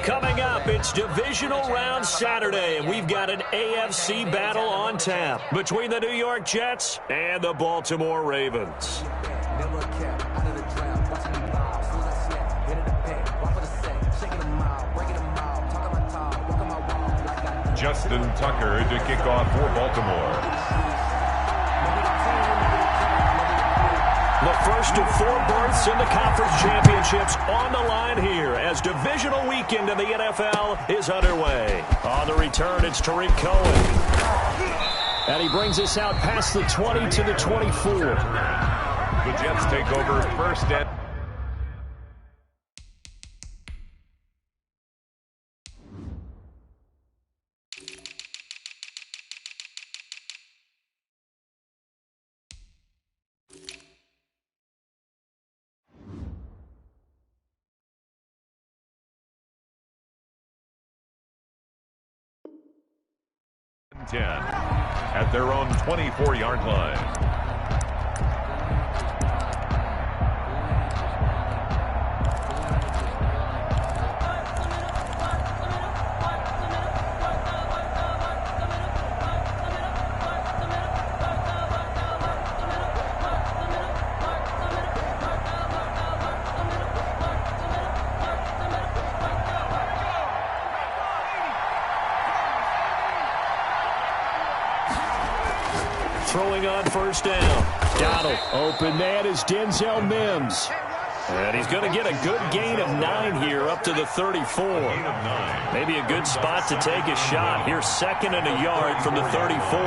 Coming up, it's Divisional Round Saturday, and we've got an AFC battle on tap between the New York Jets and the Baltimore Ravens. Justin Tucker to kick off for Baltimore. The first of 4 berths in the conference championships on the line here as divisional weekend in the NFL is underway. On the return, it's Tariq Cohen. And he brings us out past the 20 to the 24. The Jets take over first at at their own 24-yard line. Throwing on first down. Donald. Open man is Denzel Mims. And he's going to get a good gain of 9 here up to the 34. Maybe a good spot to take a shot. Here's 2nd and a yard from the 34.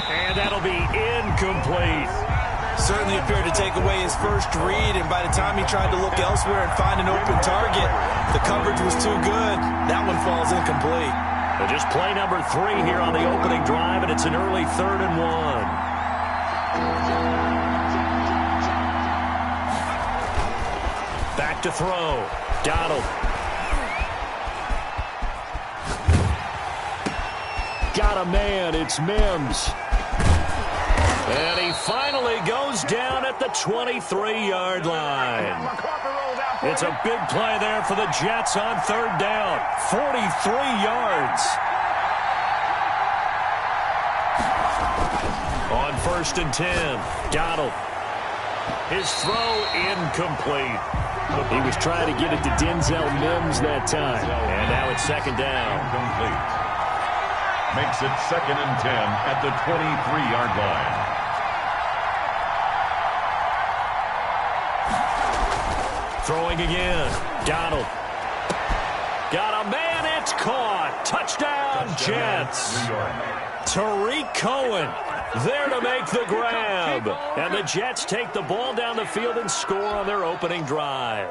And that'll be incomplete. Certainly appeared to take away his first read, and by the time he tried to look elsewhere and find an open target, the coverage was too good. That one falls incomplete. Well, just play number 3 here on the opening drive, and it's an early 3rd and 1. Back to throw. Donald. Got a man. It's Mims. And he finally goes down at the 23-yard line. It's a big play there for the Jets on 3rd down. 43 yards. On 1st and 10, Donald. His throw incomplete. He was trying to get it to Denzel Mims that time. And now it's 2nd down. Complete. Makes it 2nd and 10 at the 23-yard line. Throwing again. Donald. Got a man. It's caught. Touchdown, Jets. Tariq Cohen there to make the grab. And the Jets take the ball down the field and score on their opening drive.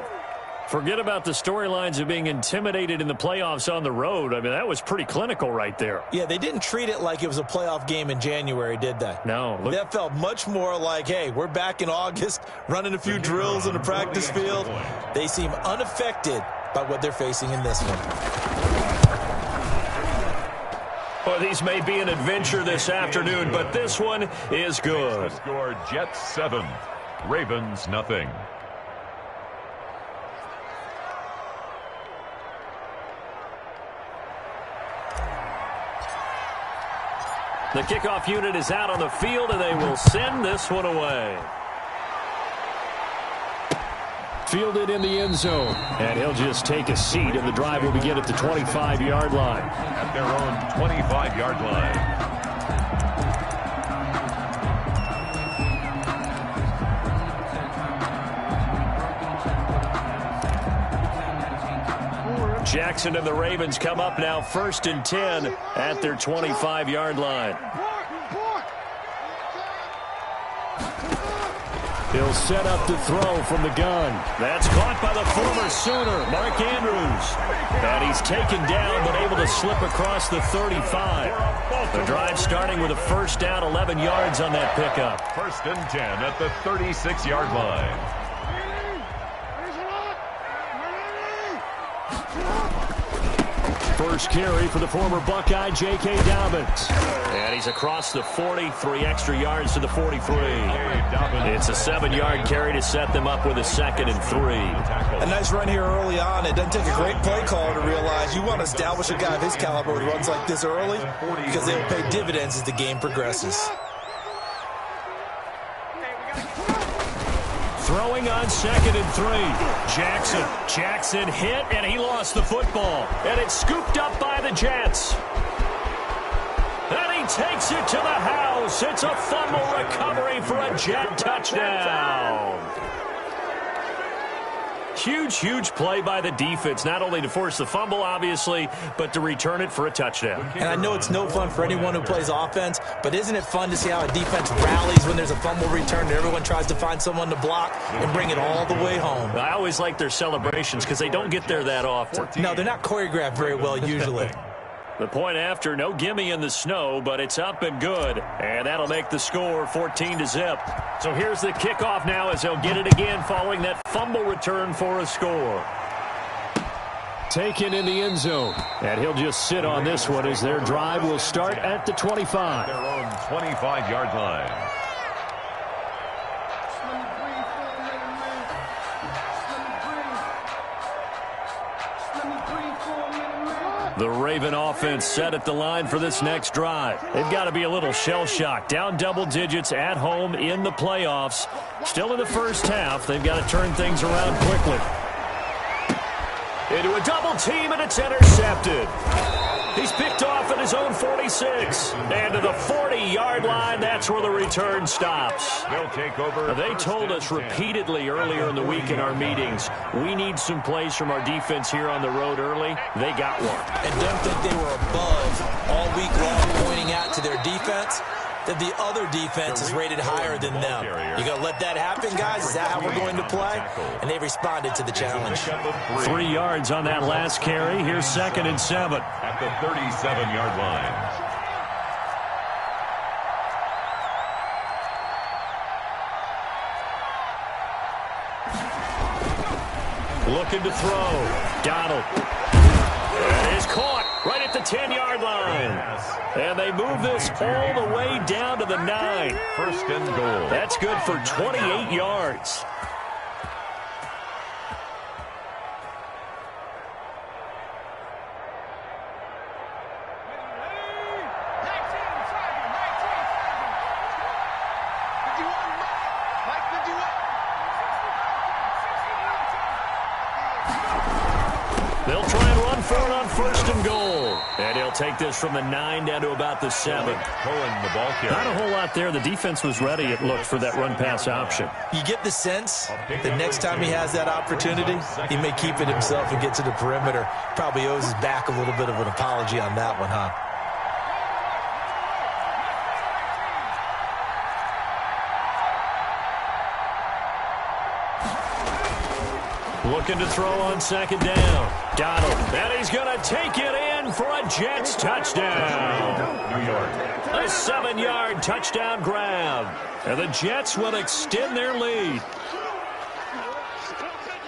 Forget about the storylines of being intimidated in the playoffs on the road. I mean, that was pretty clinical right there. Yeah, they didn't treat it like it was a playoff game in January, did they? No. That felt much more like, hey, we're back in August, running a few drills in the practice field. They seem unaffected by what they're facing in this one. Well, these may be an adventure this afternoon, but this one is good. Score Jets 7, Ravens nothing. The kickoff unit is out on the field, and they will send this one away. Fielded in the end zone. And he'll just take a seat, and the drive will begin at the 25-yard line. At their own 25-yard line. Jackson and the Ravens come up now 1st and 10 at their 25-yard line. He'll set up to throw from the gun. That's caught by the former Sooner, Mark Andrews. And he's taken down but able to slip across the 35. The drive starting with a 1st down, 11 yards on that pickup. 1st and 10 at the 36-yard line. first carry for the former Buckeye, J.K. Dobbins. And he's across the 40, 3 extra yards to the 43. It's a 7-yard carry to set them up with a 2nd and 3. A nice run here early on. It doesn't take a great play caller to realize you want to establish a guy of his caliber who runs like this early because they will pay dividends as the game progresses. Throwing on 2nd and 3. Jackson hit, and he lost the football. And it's scooped up by the Jets. And he takes it to the house. It's a fumble recovery for a Jet touchdown. Huge play by the defense, not only to force the fumble, obviously, but to return it for a touchdown. And I know it's no fun for anyone who plays offense, but isn't it fun to see how a defense rallies when there's a fumble return and everyone tries to find someone to block and bring it all the way home? I always like their celebrations because they don't get there that often. No, they're not choreographed very well usually. The point after, no gimme in the snow, but it's up and good. And that'll make the score 14-0. So here's the kickoff now as they'll get it again following that fumble return for a score. Taken in the end zone. And he'll just sit on this one as their drive will start at the 25. Their own 25-yard line. The Raven offense set at the line for this next drive. They've got to be a little shell-shocked. Down double digits at home in the playoffs. Still in the first half. They've got to turn things around quickly. Into a double team, and it's intercepted. He's picked off at his own 46. And to the 40-yard line, that's where the return stops. They'll take over. They told us repeatedly earlier in the week in our meetings, we need some plays from our defense here on the road early. They got one. And don't think they were above all week long pointing out to their defense that the other defense is rated higher than them. You going to let that happen, guys? Is that how we're going to play? And they responded to the challenge. 3 yards on that last carry. Here's 2nd and 7. At the 37-yard line. Looking to throw. Donald. It is caught right at the 10-yard line. And they move this all the way down to the 9. 1st and goal. That's good for 28 yards. They'll try and run for it on 1st and goal. And he'll take this from the 9 down to about the 7. Cohen, the ball carrier. Not a whole lot there. The defense was ready, it looked, for that run-pass option. You get the sense that next time he has that opportunity, he may keep it himself and get to the perimeter. Probably owes his back a little bit of an apology on that one, huh? Looking to throw on 2nd down. Donald. And he's going to take it in for a Jets touchdown. New York. A 7-yard touchdown grab. And the Jets will extend their lead.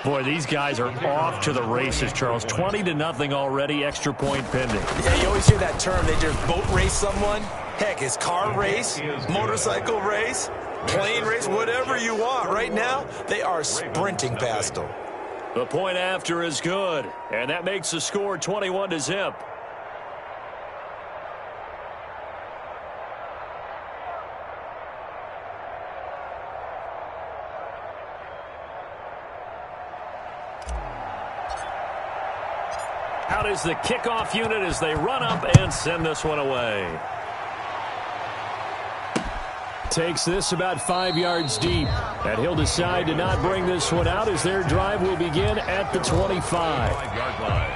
Boy, these guys are off to the races, Charles. 20-0 already, extra point pending. Yeah, you always hear that term. They just boat race someone. Heck, it's car race, motorcycle race, plane race, whatever you want. Right now, they are sprinting past them. The point after is good, and that makes the score 21-0. Out is the kickoff unit as they run up and send this one away. Takes this about 5 yards deep, and he'll decide to not bring this one out as their drive will begin at the 25. 5-yard line.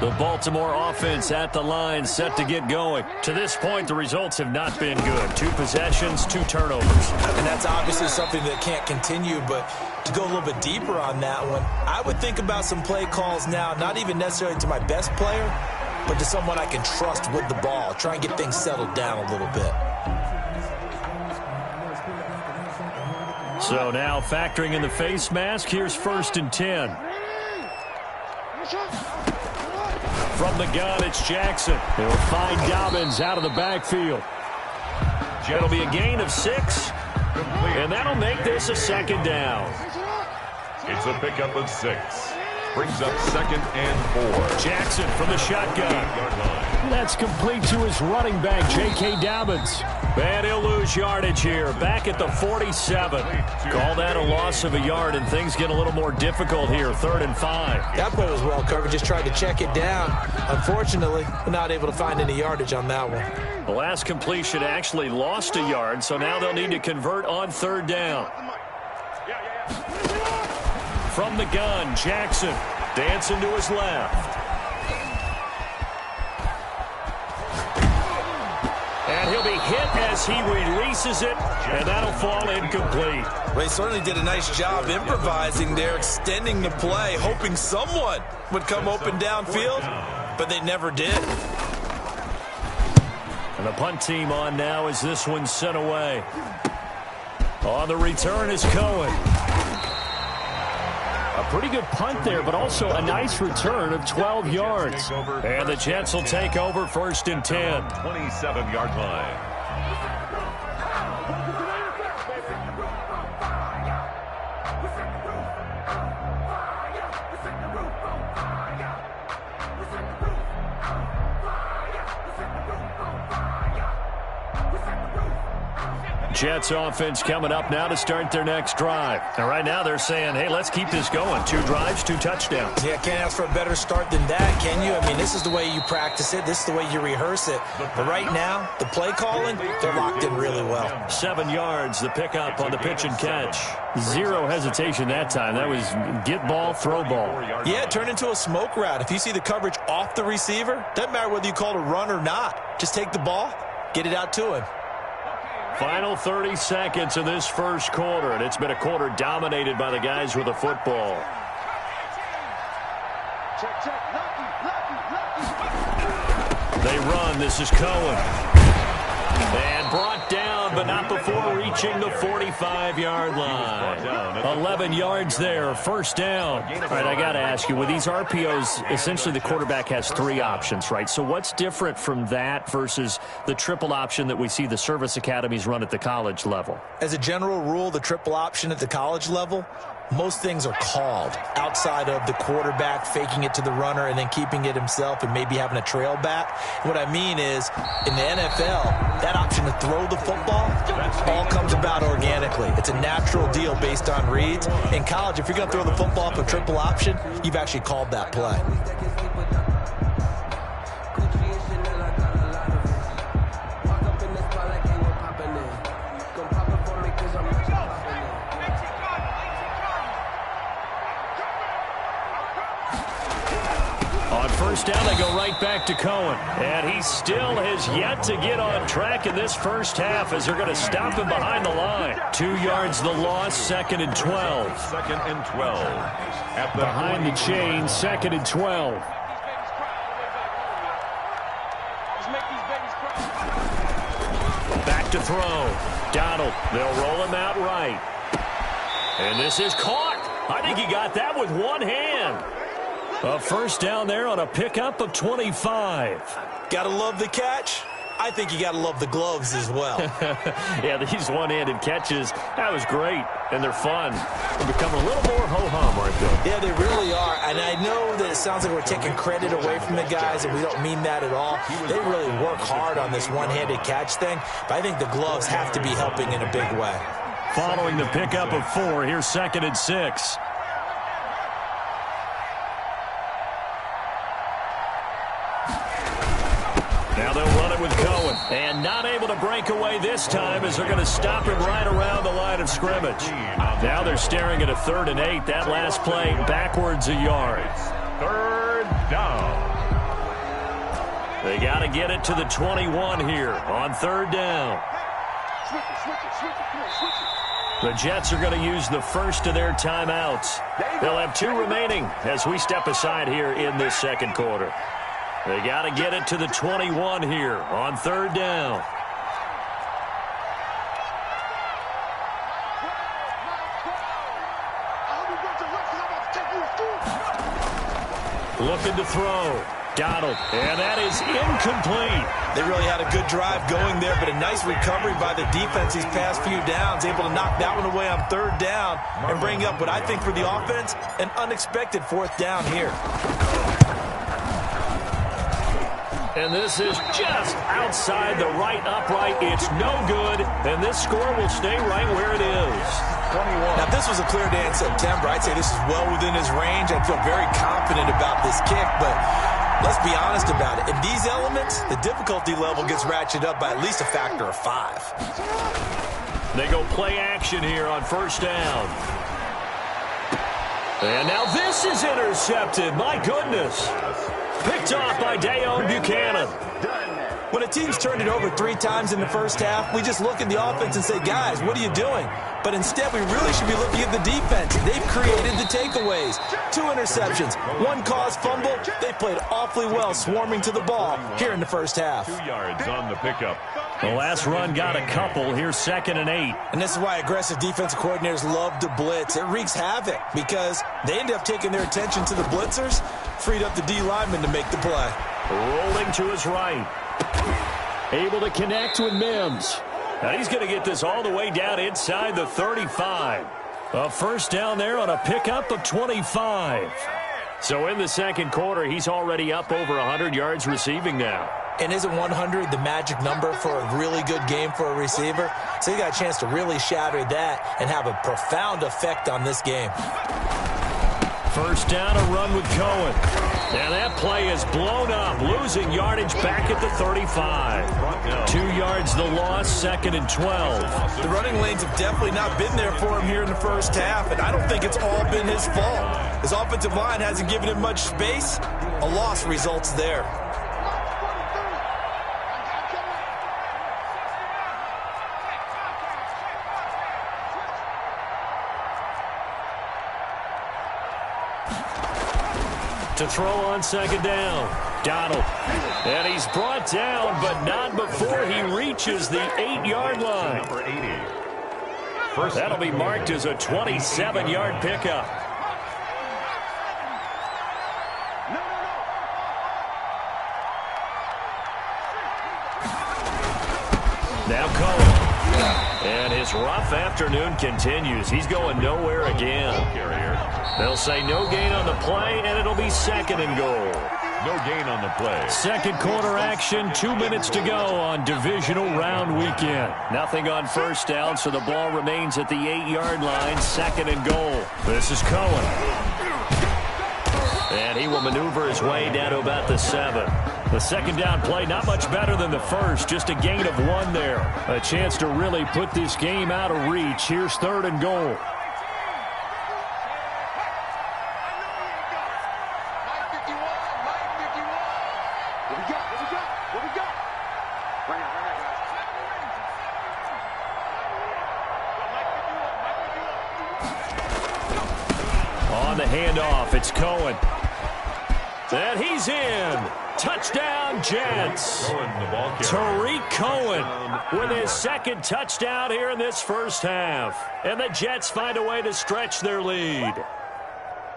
The Baltimore offense at the line, set to get going. To this point, the results have not been good. 2 possessions, 2 turnovers. And that's obviously something that can't continue, but to go a little bit deeper on that one, I would think about some play calls now, not even necessarily to my best player, but to someone I can trust with the ball. Try and get things settled down a little bit. So now factoring in the face mask, here's 1st and 10. From the gun, it's Jackson. He'll find Dobbins out of the backfield. It'll be a gain of 6, and that'll make this a second down. It's a pickup of 6. Brings up 2nd and 4. Jackson from the shotgun. That's complete to his running back, J.K. Dobbins. And he'll lose yardage here, back at the 47. Call that a loss of a yard, and things get a little more difficult here, 3rd and 5. That play was well covered, just tried to check it down. Unfortunately, we're not able to find any yardage on that one. The last completion actually lost a yard, so now they'll need to convert on 3rd down. From the gun, Jackson dancing to his left. And he'll be hit as he releases it, and that'll fall incomplete. They certainly did a nice job improvising there, extending the play, hoping someone would come open downfield, but they never did. And the punt team on now as this one's sent away. On the return is Cohen. A pretty good punt there, but also a nice return of 12 yards. And the Jets will take over 1st and 10. 27-yard line. Jets offense coming up now to start their next drive. And right now they're saying, hey, let's keep this going. 2 drives, 2 touchdowns. Yeah, can't ask for a better start than that, can you? I mean, this is the way you practice it. This is the way you rehearse it. But right now, the play calling, they're locked in really well. 7 yards, the pickup on the pitch and catch. 0 hesitation that time. That was get ball, throw ball. Yeah, it turned into a smoke route. If you see the coverage off the receiver, doesn't matter whether you call it a run or not. Just take the ball, get it out to him. Final 30 seconds of this first quarter, and it's been a quarter dominated by the guys with the football. They run. This is Cohen. And brought down, but not before reaching the 45-yard line. 11 yards there, 1st down. All right, I got to ask you, with these RPOs, essentially the quarterback has 3 options, right? So what's different from that versus the triple option that we see the service academies run at the college level? As a general rule, the triple option at the college level, most things are called outside of the quarterback faking it to the runner and then keeping it himself and maybe having a trail back. What I mean is, in the NFL, that option to throw the football all comes about organically. It's a natural deal based on reads. In college, if you're going to throw the football off a triple option, you've actually called that play. First down, they go right back to Cohen. And he still has yet to get on track in this first half as they're going to stop him behind the line. 2 yards the loss, 2nd and 12. 2nd and 12. At the behind the chain, 2nd and 12. Back to throw. Donald, they'll roll him out right. And this is caught. I think he got that with one hand. A first down there on a pickup of 25. Gotta love the catch. I think you gotta love the gloves as well. Yeah, these one-handed catches, that was great, and they're fun. They're becoming a little more ho-hum, aren't they? Yeah, they really are, and I know that it sounds like we're taking credit away from the guys, and we don't mean that at all. They really work hard on this one-handed catch thing, but I think the gloves have to be helping in a big way. Following the pickup of 4, here's 2nd and 6. Now they'll run it with Cohen. And not able to break away this time as they're going to stop him right around the line of scrimmage. Now they're staring at a 3rd and 8. That last play backwards a yard. 3rd down. They got to get it to the 21 here on 3rd down. The Jets are going to use the first of their timeouts. They'll have 2 remaining as we step aside here in this second quarter. They got to get it to the 21 here on 3rd down. Looking to throw. Donald, and that is incomplete. They really had a good drive going there, but a nice recovery by the defense these past few downs, able to knock that one away on third down and bring up what I think for the offense, an unexpected fourth down here. And this is just outside the right upright. It's no good, and this score will stay right where it is. 21. Now, if this was a clear day in September, I'd say this is well within his range. I'd feel very confident about this kick, but let's be honest about it. In these elements, the difficulty level gets ratcheted up by at least a factor of 5. They go play action here on first down. And now this is intercepted. My goodness. Picked off by Dayon Buchanan. When a team's turned it over 3 times in the first half, we just look at the offense and say, guys, what are you doing? But instead, we really should be looking at the defense. They've created the takeaways. 2 interceptions, 1 caused fumble. They played awfully well swarming to the ball here in the first half. 2 yards on the pickup. The last run got a couple. Here's 2nd and 8. And this is why aggressive defensive coordinators love to blitz. It wreaks havoc because they end up taking their attention to the blitzers, freed up the D lineman to make the play. Rolling to his right. Able to connect with Mims. Now he's going to get this all the way down inside the 35. A first down there on a pickup of 25. So in the second quarter, he's already up over 100 yards receiving now. And isn't 100 the magic number for a really good game for a receiver? So he got a chance to really shatter that and have a profound effect on this game. First down, a run with Cohen. And that play is blown up, losing yardage back at the 35. 2 yards the loss, 2nd and 12. The running lanes have definitely not been there for him here in the first half, and I don't think it's all been his fault. His offensive line hasn't given him much space. A loss results there. To throw on 2nd down. Donald. And he's brought down, but not before he reaches the 8-yard line. Number 80. That'll be marked as a 27-yard pickup. Now Cohen. And his rough afternoon continues. He's going nowhere again. They'll say no gain on the play, and it'll be 2nd and goal. No gain on the play. Second quarter action, 2 minutes to go on divisional round weekend. Nothing on first down, so the ball remains at the 8-yard line, 2nd and goal. This is Cohen. And he will maneuver his way down to about the 7. The second down play, not much better than the first, just a gain of 1 there. A chance to really put this game out of reach. Here's 3rd and goal. On the handoff, it's Cohen. And he's in. Touchdown, Jets. Tariq Cohen with his 2nd touchdown here in this first half. And the Jets find a way to stretch their lead.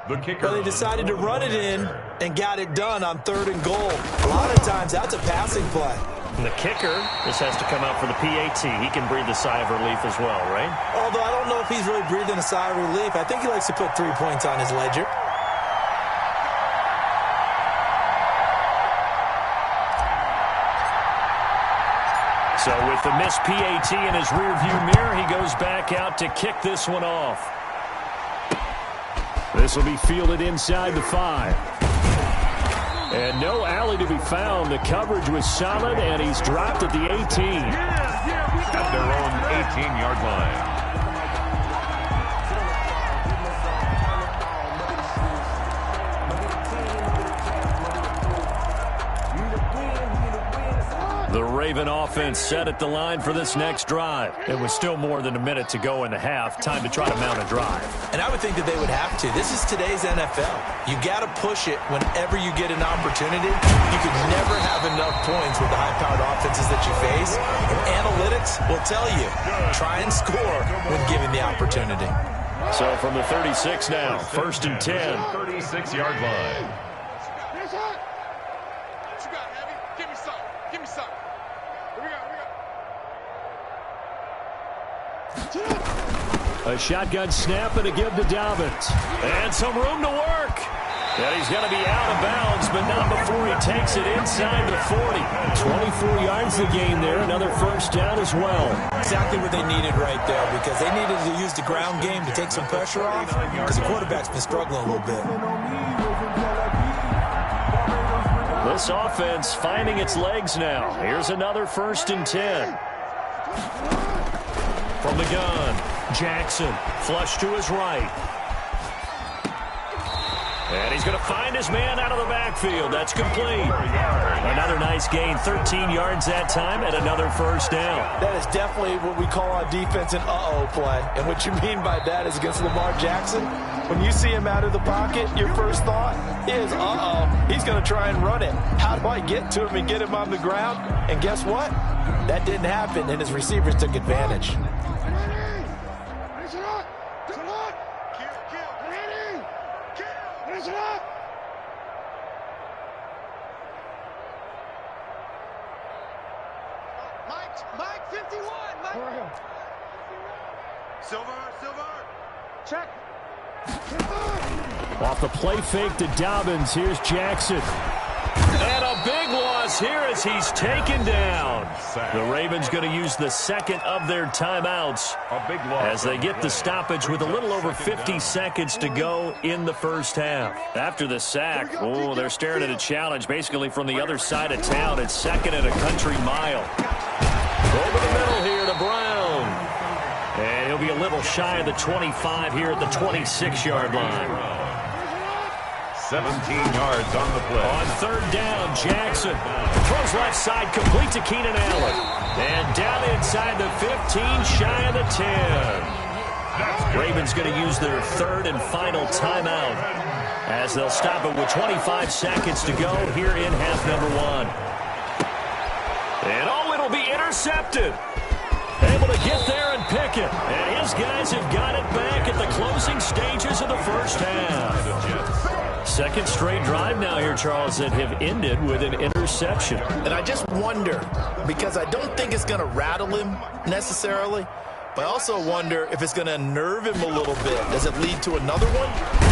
The kicker. Well, they decided to run it in and got it done on 3rd and goal. A lot of times, that's a passing play. And the kicker, this has to come out for the PAT. He can breathe a sigh of relief as well, right? Although I don't know if he's really breathing a sigh of relief. I think he likes to put 3 points on his ledger. So with the missed PAT in his rearview mirror, he goes back out to kick this one off. This will be fielded inside the 5. And no alley to be found. The coverage was solid, and he's dropped at the 18. At their own 18-yard line. The Raven offense set at the line for this next drive. It was still more than a minute to go in the half. Time to try to mount a drive. And I would think that they would have to. This is today's NFL. You got to push it whenever you get an opportunity. You can never have enough points with the high-powered offenses that you face. And analytics will tell you, try and score when given the opportunity. So from the 36 now, 1st and 10. 36-yard line. A shotgun snap and a give to Dobbins. And some room to work. And he's going to be out of bounds, but not before he takes it inside the 40. 24 yards the game there. Another first down as well. Exactly what they needed right there, because they needed to use the ground game to take some pressure off, because the quarterback's been struggling a little bit. This offense finding its legs now. Here's another 1st and 10. From the gun, Jackson, flush to his right. And he's going to find his man out of the backfield. That's complete. Another nice gain, 13 yards that time, and another first down. That is definitely what we call on defense an uh-oh play. And what you mean by that is against Lamar Jackson, when you see him out of the pocket, your first thought is, uh-oh, he's going to try and run it. How do I get to him and get him on the ground? And guess what? That didn't happen, and his receivers took advantage. Mike 51, Mike. Silver. Check. Off the play fake to Dobbins, here's Jackson. And a big loss here as he's taken down. The Ravens going to use the second of their timeouts as they get the stoppage with a little over 50 seconds to go in the first half. After the sack, they're staring at a challenge basically from the other side of town. It's 2nd and a country mile. Over the middle here to Brown. And he'll be a little shy of the 25 here at the 26-yard line. 17 yards on the play. On 3rd down, Jackson throws left side, complete to Keenan Allen. And down inside the 15, shy of the 10. Ravens going to use their 3rd and final timeout as they'll stop it with 25 seconds to go here in half number 1. And it'll be intercepted. Able to get there and pick it. And his guys have got it back at the closing stages of the first half. Second straight drive now here, Charles, that have ended with an interception. And I just wonder, because I don't think it's going to rattle him necessarily, but I also wonder if it's going to nerve him a little bit. Does it lead to another one?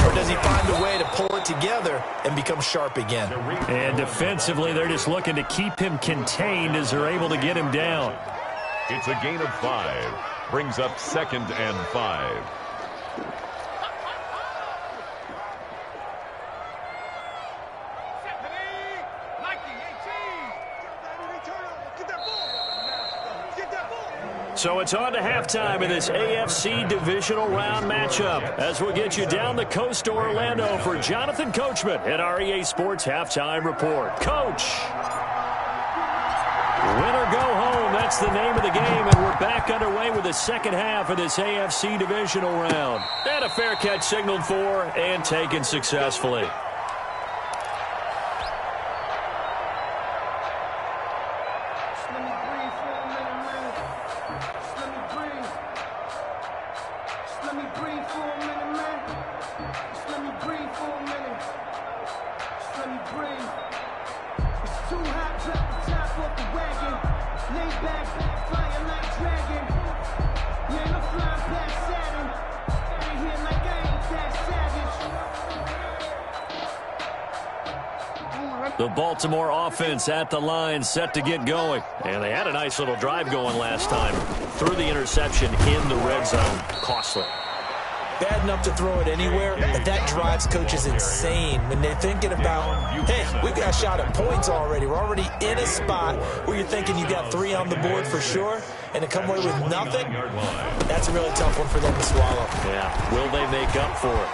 Or does he find a way to pull it together and become sharp again? And defensively, they're just looking to keep him contained as they're able to get him down. It's a gain of 5. Brings up 2nd and 5. So it's on to halftime in this AFC divisional round matchup as we'll get you down the coast to Orlando for Jonathan Coachman at our EA Sports Halftime Report. Coach, win or go home, that's the name of the game, and we're back underway with the second half of this AFC divisional round. And a fair catch signaled for and taken successfully. The Baltimore offense at the line, set to get going. And they had a nice little drive going last time. Threw the interception in the red zone. Costly. Bad enough to throw it anywhere, but that drives coaches insane when they're thinking about, hey, we've got a shot at points already. We're already in a spot where you're thinking you got 3 on the board for sure, and to come away with nothing, that's a really tough one for them to swallow. Yeah, will they make up for it?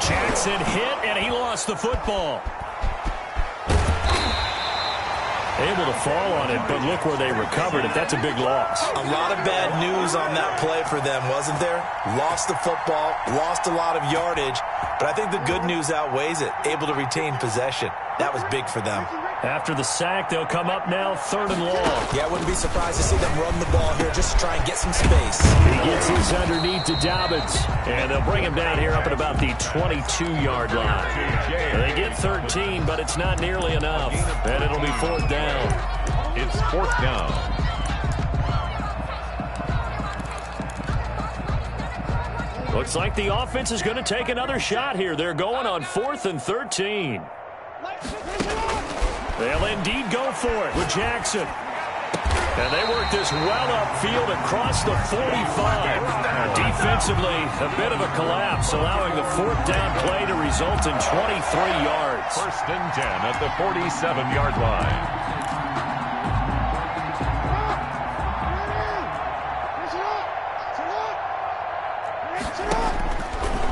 Jackson hit, and he lost the football. Able to fall on it, but look where they recovered it. That's a big loss. A lot of bad news on that play for them, wasn't there? Lost the football, lost a lot of yardage, but I think the good news outweighs it. Able to retain possession. That was big for them. After the sack, they'll come up now 3rd and long. Yeah, I wouldn't be surprised to see them run the ball here just to try and get some space. He gets his underneath to Dobbins, and they'll bring him down here up at about the 22-yard line. They get 13, but it's not nearly enough, and it'll be 4th down. It's 4th down. Looks like the offense is going to take another shot here. They're going on 4th and 13. They'll indeed go for it with Jackson. And they work this well upfield across the 45. Defensively, a bit of a collapse, allowing the 4th down play to result in 23 yards. 1st and 10 at the 47-yard line.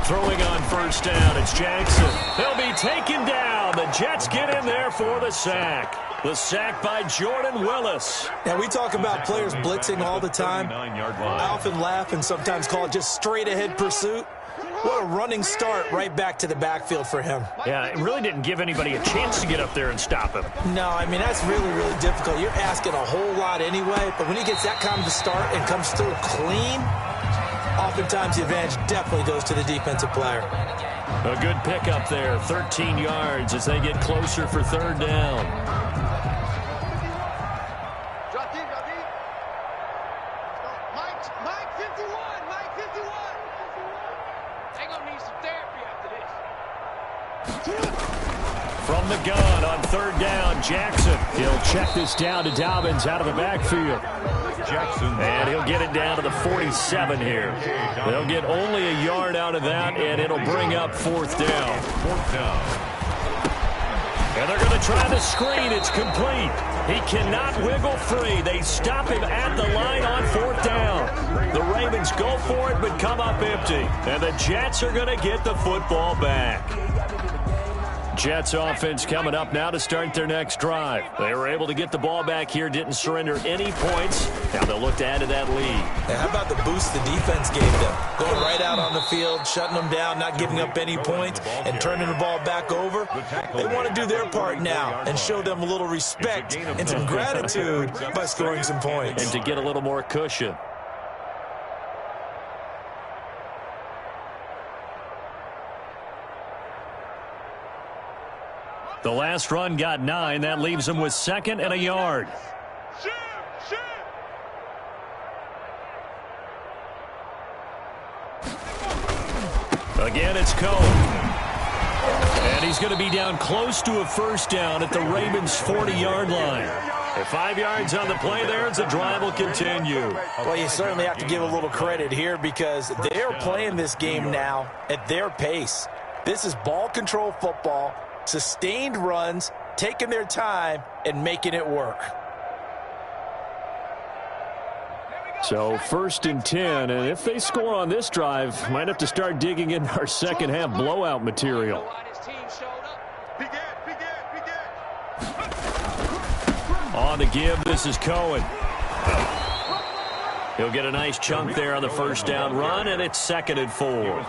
Throwing on 1st down, it's Jackson. He'll be taken down. The Jets get in there for the sack. The sack by Jordan Willis. Now, we talk about players blitzing all the time. I often laugh and sometimes call it just straight-ahead pursuit. What a running start right back to the backfield for him. Yeah, it really didn't give anybody a chance to get up there and stop him. No, I mean, that's really, really difficult. You're asking a whole lot anyway, but when he gets that kind of a start and comes through clean, oftentimes the advantage definitely goes to the defensive player. A good pickup there, 13 yards as they get closer for 3rd down. Drop deep, drop deep. Mike 51, Mike 51. They're going to need some therapy after this. From the gun on 3rd down, Jackson. He'll check this down to Dobbins out of the backfield. Jackson. And he'll get it down to the 47 here. They'll get only a yard out of that, and it'll bring up 4th down. 4th down. And they're going to try the screen. It's complete. He cannot wiggle free. They stop him at the line on 4th down. The Ravens go for it, but come up empty. And the Jets are going to get the football back. Jets offense coming up now to start their next drive. They were able to get the ball back here, didn't surrender any points. Now they'll look to add to that lead. And how about the boost the defense gave them? Going right out on the field, shutting them down, not giving up any points, and turning the ball back over. They want to do their part now and show them a little respect and some gratitude by scoring some points. And to get a little more cushion. The last run got 9. That leaves them with 2nd and a yard. Again, it's Cohen. And he's going to be down close to a 1st down at the Ravens' 40-yard line. At 5 yards on the play there, the drive will continue. Well, you certainly have to give a little credit here because they're playing this game now at their pace. This is ball control football. Sustained runs, taking their time, and making it work. So 1st and 10, and if they score on this drive, might have to start digging in our second half blowout material. On the give, this is Cohen. He'll get a nice chunk there on the 1st down run, and it's 2nd and 4.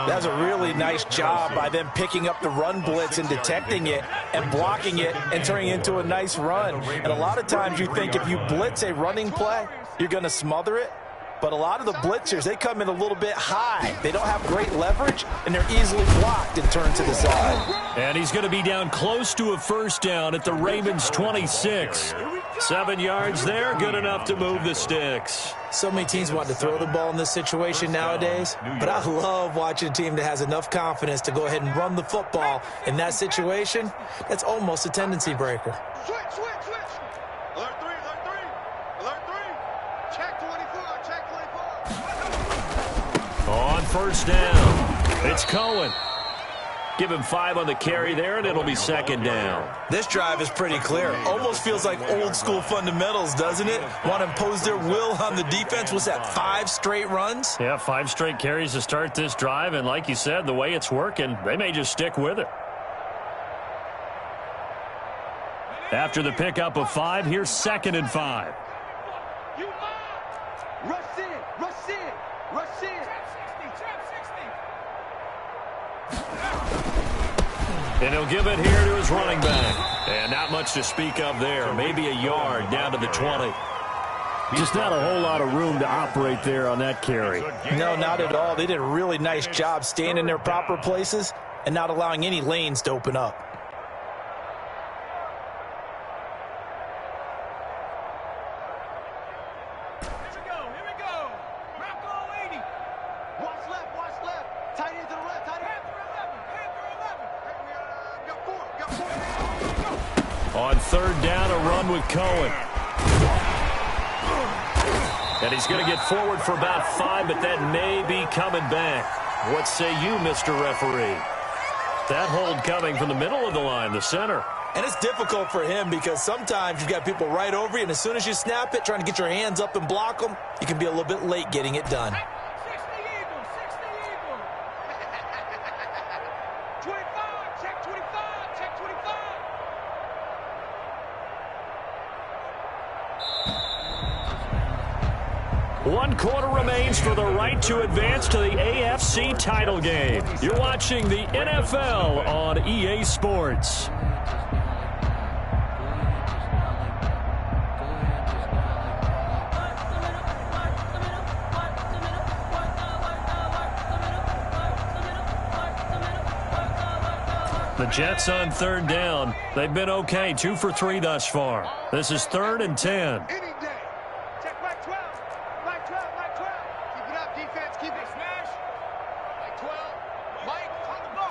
That's a really nice job by them picking up the run blitz and detecting it and blocking it and turning it into a nice run. And a lot of times you think if you blitz a running play, you're going to smother it. But a lot of the blitzers, they come in a little bit high. They don't have great leverage, and they're easily blocked and turned to the side. And he's going to be down close to a 1st down at the Ravens' 26. 7 yards there, good enough to move the sticks. So many teams want to throw the ball in this situation nowadays, but I love watching a team that has enough confidence to go ahead and run the football. In that situation, that's almost a tendency breaker. Switch. Alert 3, alert 3. Check 24, check 24. On 1st down, it's Cohen. Give him 5 on the carry there, and it'll be 2nd down. This drive is pretty clear. Almost feels like old school fundamentals, doesn't it? Want to impose their will on the defense. Was that 5 straight runs? Yeah, 5 straight carries to start this drive, and like you said, the way it's working, they may just stick with it. After the pickup of 5, here's 2nd and 5. Rush in. And he'll give it here to his running back. And not much to speak of there. Maybe a yard down to the 20. Just not a whole lot of room to operate there on that carry. No, not at all. They did a really nice job staying in their proper places and not allowing any lanes to open up. Here we go. Watch left. On third down, a run with Cohen. And he's going to get forward for about 5, but that may be coming back. What say you, Mr. Referee? That hold coming from the middle of the line, the center. And it's difficult for him because sometimes you've got people right over you, and as soon as you snap it, trying to get your hands up and block them, you can be a little bit late getting it done. 60 Eagle. 25, check 25, check 25. One quarter remains for the right to advance to the AFC title game. You're watching the NFL on EA Sports. The Jets on third down. They've been okay, 2 for 3 thus far. This is 3rd and 10. Any day. Check right 12. Right 12, right 12. Keep it up, defense. Keep it. Smash. Right 12. Mike, on the ball.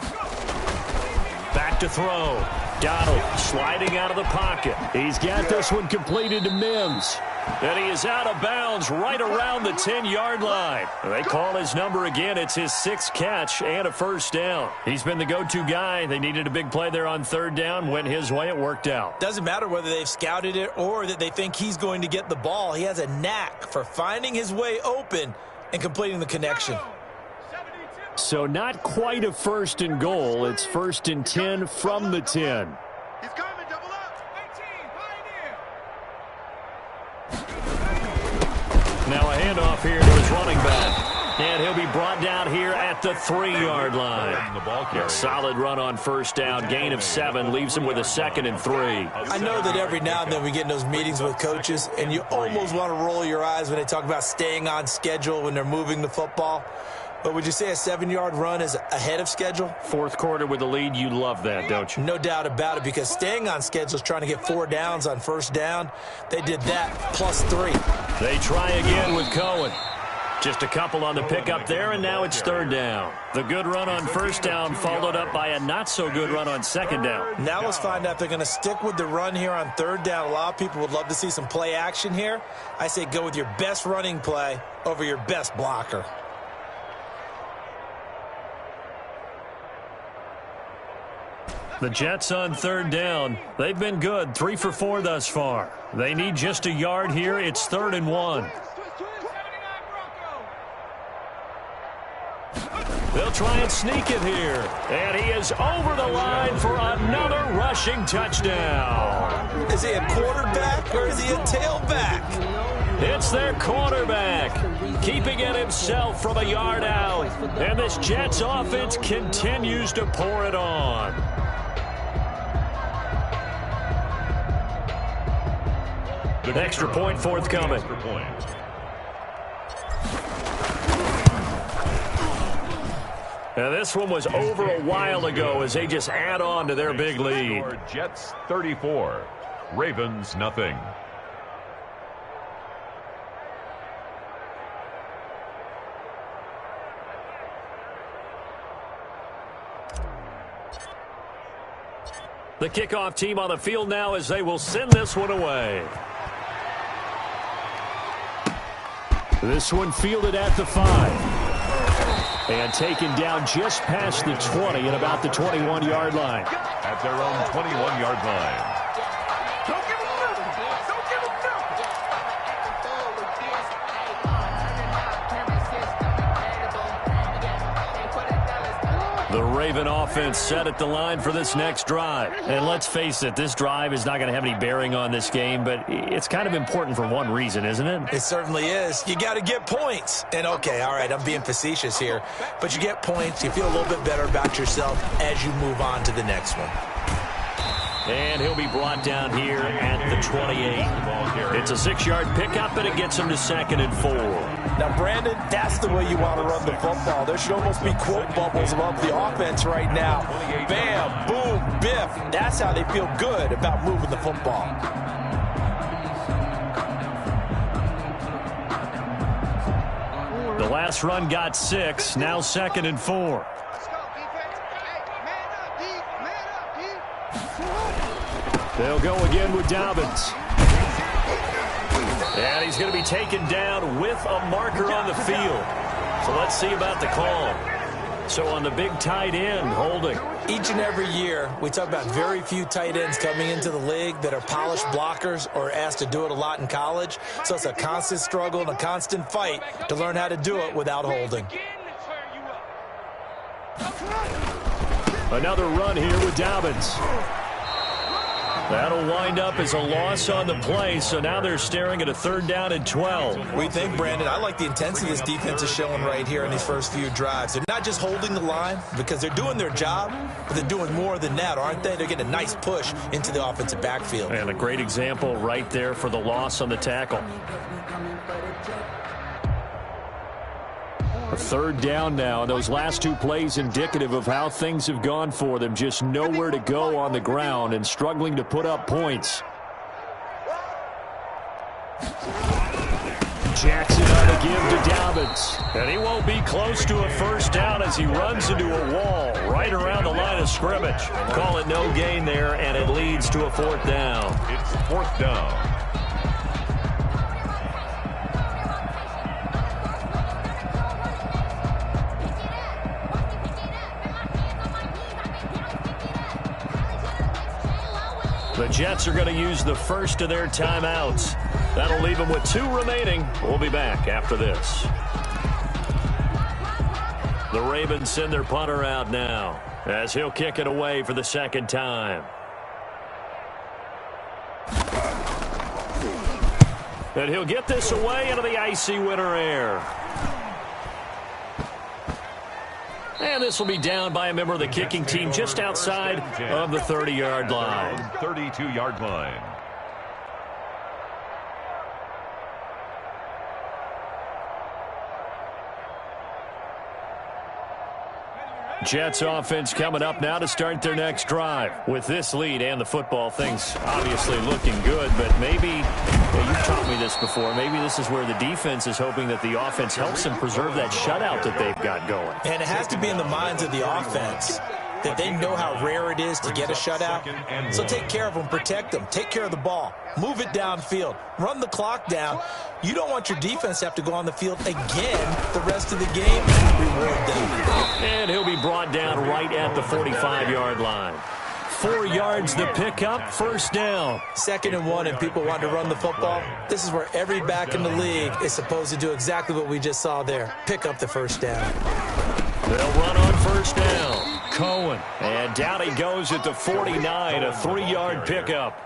Go. Back to throw. Donald sliding out of the pocket. He's got this one completed to Mims. And he is out of bounds right around the 10-yard line. They call his number again. It's his 6th catch and a first down. He's been the go-to guy. They needed a big play there on third down. Went his way. It worked out. Doesn't matter whether they've scouted it or that they think he's going to get the ball. He has a knack for finding his way open and completing the connection. So not quite a 1st and goal. It's 1st and 10 from the 10. He's coming, double up. 18, Pioneer. Now a handoff here to his running back. And he'll be brought down here at the 3-yard line. A solid run on first down. Gain of 7 leaves him with a 2nd and 3. I know that every now and then we get in those meetings with coaches, and you almost want to roll your eyes when they talk about staying on schedule when they're moving the football. But would you say a 7-yard run is ahead of schedule? 4th quarter with the lead. You love that, don't you? No doubt about it, because staying on schedule is trying to get 4 downs on first down. They did that plus 3. They try again with Cohen. Just a couple on the pickup there, and now it's 3rd down. The good run on first down followed up by a not-so-good run on 2nd down. Now let's find out if they're going to stick with the run here on 3rd down. A lot of people would love to see some play action here. I say go with your best running play over your best blocker. The Jets on 3rd down. They've been good, 3 for 4 thus far. They need just a yard here. It's 3rd and 1. They'll try and sneak it here. And he is over the line for another rushing touchdown. Is he a quarterback or is he a tailback? It's their quarterback, keeping it himself from a yard out. And this Jets offense continues to pour it on. Extra point forthcoming. Now this one was over a while ago as they just add on to their big lead. Jets 34, Ravens nothing. The kickoff team on the field now as they will send this one away. This one fielded at the 5. And taken down just past the 20 at about the 21-yard line. At their own 21-yard line. Don't give him nothing. Don't give him The Raven offense set at the line for this next drive. And let's face it, this drive is not going to have any bearing on this game, but it's kind of important for one reason, isn't it? It certainly is. You got to get points. And, okay, all right, I'm being facetious here. But you get points, you feel a little bit better about yourself as you move on to the next one. And he'll be brought down here at the 28. It's a 6-yard pickup, and it gets him to 2nd and 4. Now, Brandon, that's the way you want to run the football. There should almost be quote bubbles above the offense right now. Bam, boom, biff. That's how they feel good about moving the football. The last run got 6, now 2nd and 4. Let's go, defense. Hey, man up, D. Man up, D. They'll go again with Dobbins. And he's going to be taken down with a marker on the field. So let's see about the call. So on the big tight end, holding. Each and every year, we talk about very few tight ends coming into the league that are polished blockers or asked to do it a lot in college. So it's a constant struggle and a constant fight to learn how to do it without holding. Another run here with Dobbins. That'll wind up as a loss on the play, so now they're staring at a 3rd down and 12. We think, Brandon, I like the intensity this defense is showing right here in these first few drives. They're not just holding the line because they're doing their job, but they're doing more than that, aren't they? They're getting a nice push into the offensive backfield. And a great example right there for the loss on the tackle. A 3rd down now, and those last 2 plays indicative of how things have gone for them. Just nowhere to go on the ground and struggling to put up points. Jackson on the give to Dobbins. And he won't be close to a 1st down as he runs into a wall right around the line of scrimmage. Call it no gain there, and it leads to a 4th down. It's 4th down. The Jets are going to use the first of their timeouts. That'll leave them with 2 remaining. We'll be back after this. The Ravens send their punter out now as he'll kick it away for the 2nd time. And he'll get this away into the icy winter air. And this will be down by a member of the kicking team just outside of the 30-yard line. 32-yard line. Jets offense coming up now to start their next drive. With this lead and the football, things obviously looking good, but maybe, well, you've taught me this before, maybe this is where the defense is hoping that the offense helps them preserve that shutout that they've got going. And it has to be in the minds of the offense that they know how rare it is to get a shutout. So take care of them, protect them, take care of the ball, move it downfield, run the clock down. You don't want your defense to have to go on the field again the rest of the game. Reward them. And he'll be brought down right at the 45-yard line. 4 yards the pickup, 1st down. 2nd and 1, and people want to run the football. This is where every back in the league is supposed to do exactly what we just saw there. Pick up the 1st down. They'll run on 1st down. Cohen. And down he goes at the 49, a 3-yard pickup.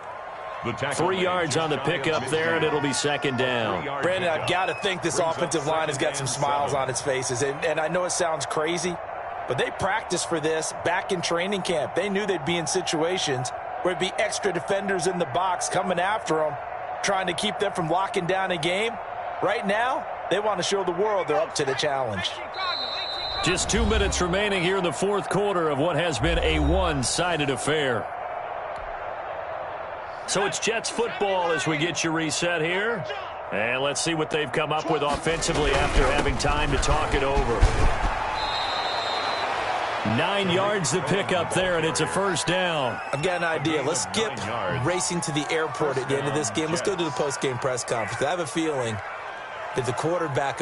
3 yards on the pickup there, and it'll be 2nd down. Brandon, I've got to think this offensive line has got some smiles on its faces. And I know it sounds crazy, but they practiced for this back in training camp. They knew they'd be in situations where it'd be extra defenders in the box coming after them, trying to keep them from locking down a game. Right now, they want to show the world they're up to the challenge. Just 2 minutes remaining here in the 4th quarter of what has been a one-sided affair. So it's Jets football as we get you reset here. And let's see what they've come up with offensively after having time to talk it over. 9 yards the pickup there, and it's a 1st down. I've got an idea. Let's skip racing to the airport at the end of this game. Let's go to the post-game press conference. I have a feeling that the quarterback...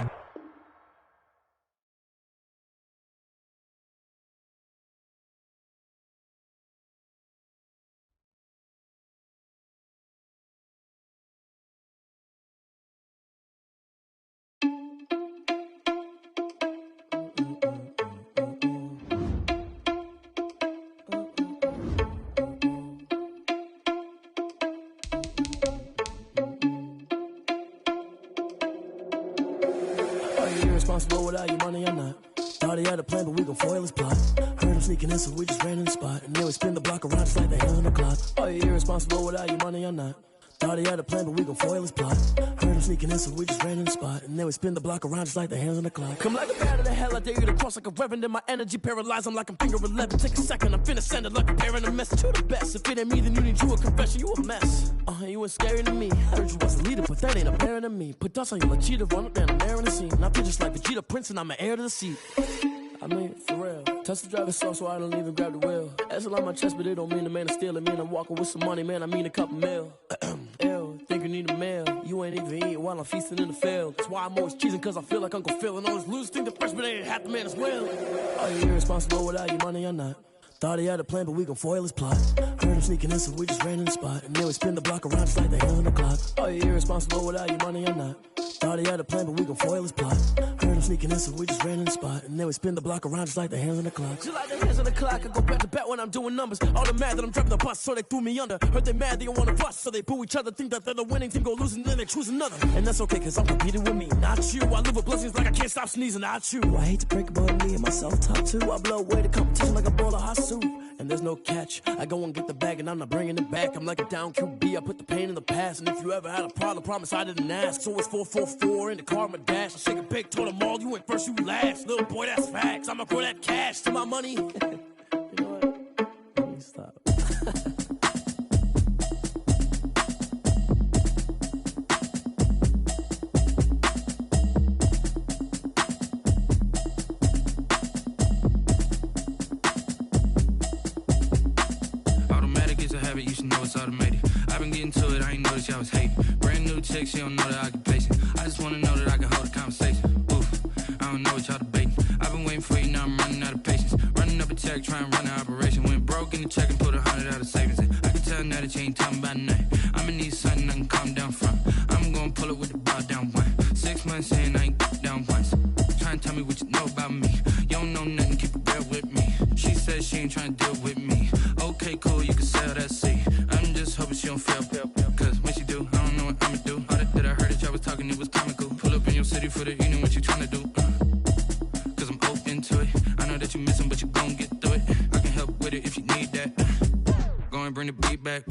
Responsible without your money, I'm not. Thought he had a plan, but we gon' foil his plot. Heard him sneaking in, so we just ran in the spot. And then we spin the block around just like the hands on the clock. Oh, you're irresponsible without your money, I'm not. Thought he had a plan, but we gon' foil his plot. Heard him sneaking in, so we just ran in the spot. And then we spin the block around just like the hands on the clock. Come like a bat of the hell, I dare you to cross like a reverend. And my energy paralyzed, I'm like I'm finger 11. Take a second, I'm finna send it like a parent a message to the best. If it ain't me, then you need you a confession, you a mess. You ain't scary to me. Heard you was a leader, but that ain't apparent to me. Put dust on you like cheetah, run up down, I'm there in the scene. And I feel just like Vegeta Prince, and I'm an heir to the seat. I mean, for real. Touch the driver's soft so I don't even grab the wheel. That's on my chest, but it don't mean the man is stealing. Mean I'm walking with some money, man, I mean a couple mil. Ew, think you need a meal. You ain't even eating while I'm feasting in the field. That's why I'm always cheesing, cause I feel like Uncle Phil. And all those losers think the freshman ain't half the man as well. Are you irresponsible without your money or not? Thought he had a plan, but we gon' foil his plot. Heard him sneaking in, so we just ran in the spot. And then we spin the block around just like the hell in the clock. Are you irresponsible without your money or not? Thought he had a plan, but we gon' foil his plot. Heard him sneaking in, so we just ran in the spot. And then we spin the block around just like the hands on the clock. Just like the hands on the clock, I go back to back when I'm doing numbers. All the mad that I'm driving the bus, so they threw me under. Heard they mad, they don't wanna bust, so they boo each other. Think that they're the winning team, go losing, then they choose another. And that's okay, cause I'm competing with me, not you. I live with blessings like I can't stop sneezing, not you. I hate to break it, but me and myself top two. I blow away the competition like a bowl of hot soup. And there's no catch. I go and get the bag and I'm not bringing it back. I'm like a down QB, I put the pain in the past. And if you ever had a problem, promise I didn't ask. So it's 444 in the car, my dash. I shake a big, told them all, you went first, you last. Little boy, that's facts. I'ma grow that cash to my money. You know what? Let me stop. You should know it's automated. I've been getting to it, I ain't noticed y'all was hating. Brand new chick, she don't know the occupation. I just wanna know that I can hold a conversation. Oof, I don't know what y'all debating. I've been waiting for you, now I'm running out of patience. Running up a check, trying to run an operation. Went broke in the check and put 100 out of savings in. I can tell now that you ain't talking about nothing. I'ma need something I can calm down from. I'm gonna pull it with the bar down one. 6 months in, I ain't down once. Trying to tell me what you know about me. You don't know nothing, keep it real with me. She says she ain't trying to deal with me. Okay, cool, you can sell that seat. I'm just hoping she don't fail. Cause when she do, I don't know what I'ma do. All that I heard that y'all was talking, it was comical. Pull up in your city for the evening, what you tryna do? Cause I'm open to it. I know that you missing, but you gon' get through it. I can help with it if you need that. Go and bring the beat back.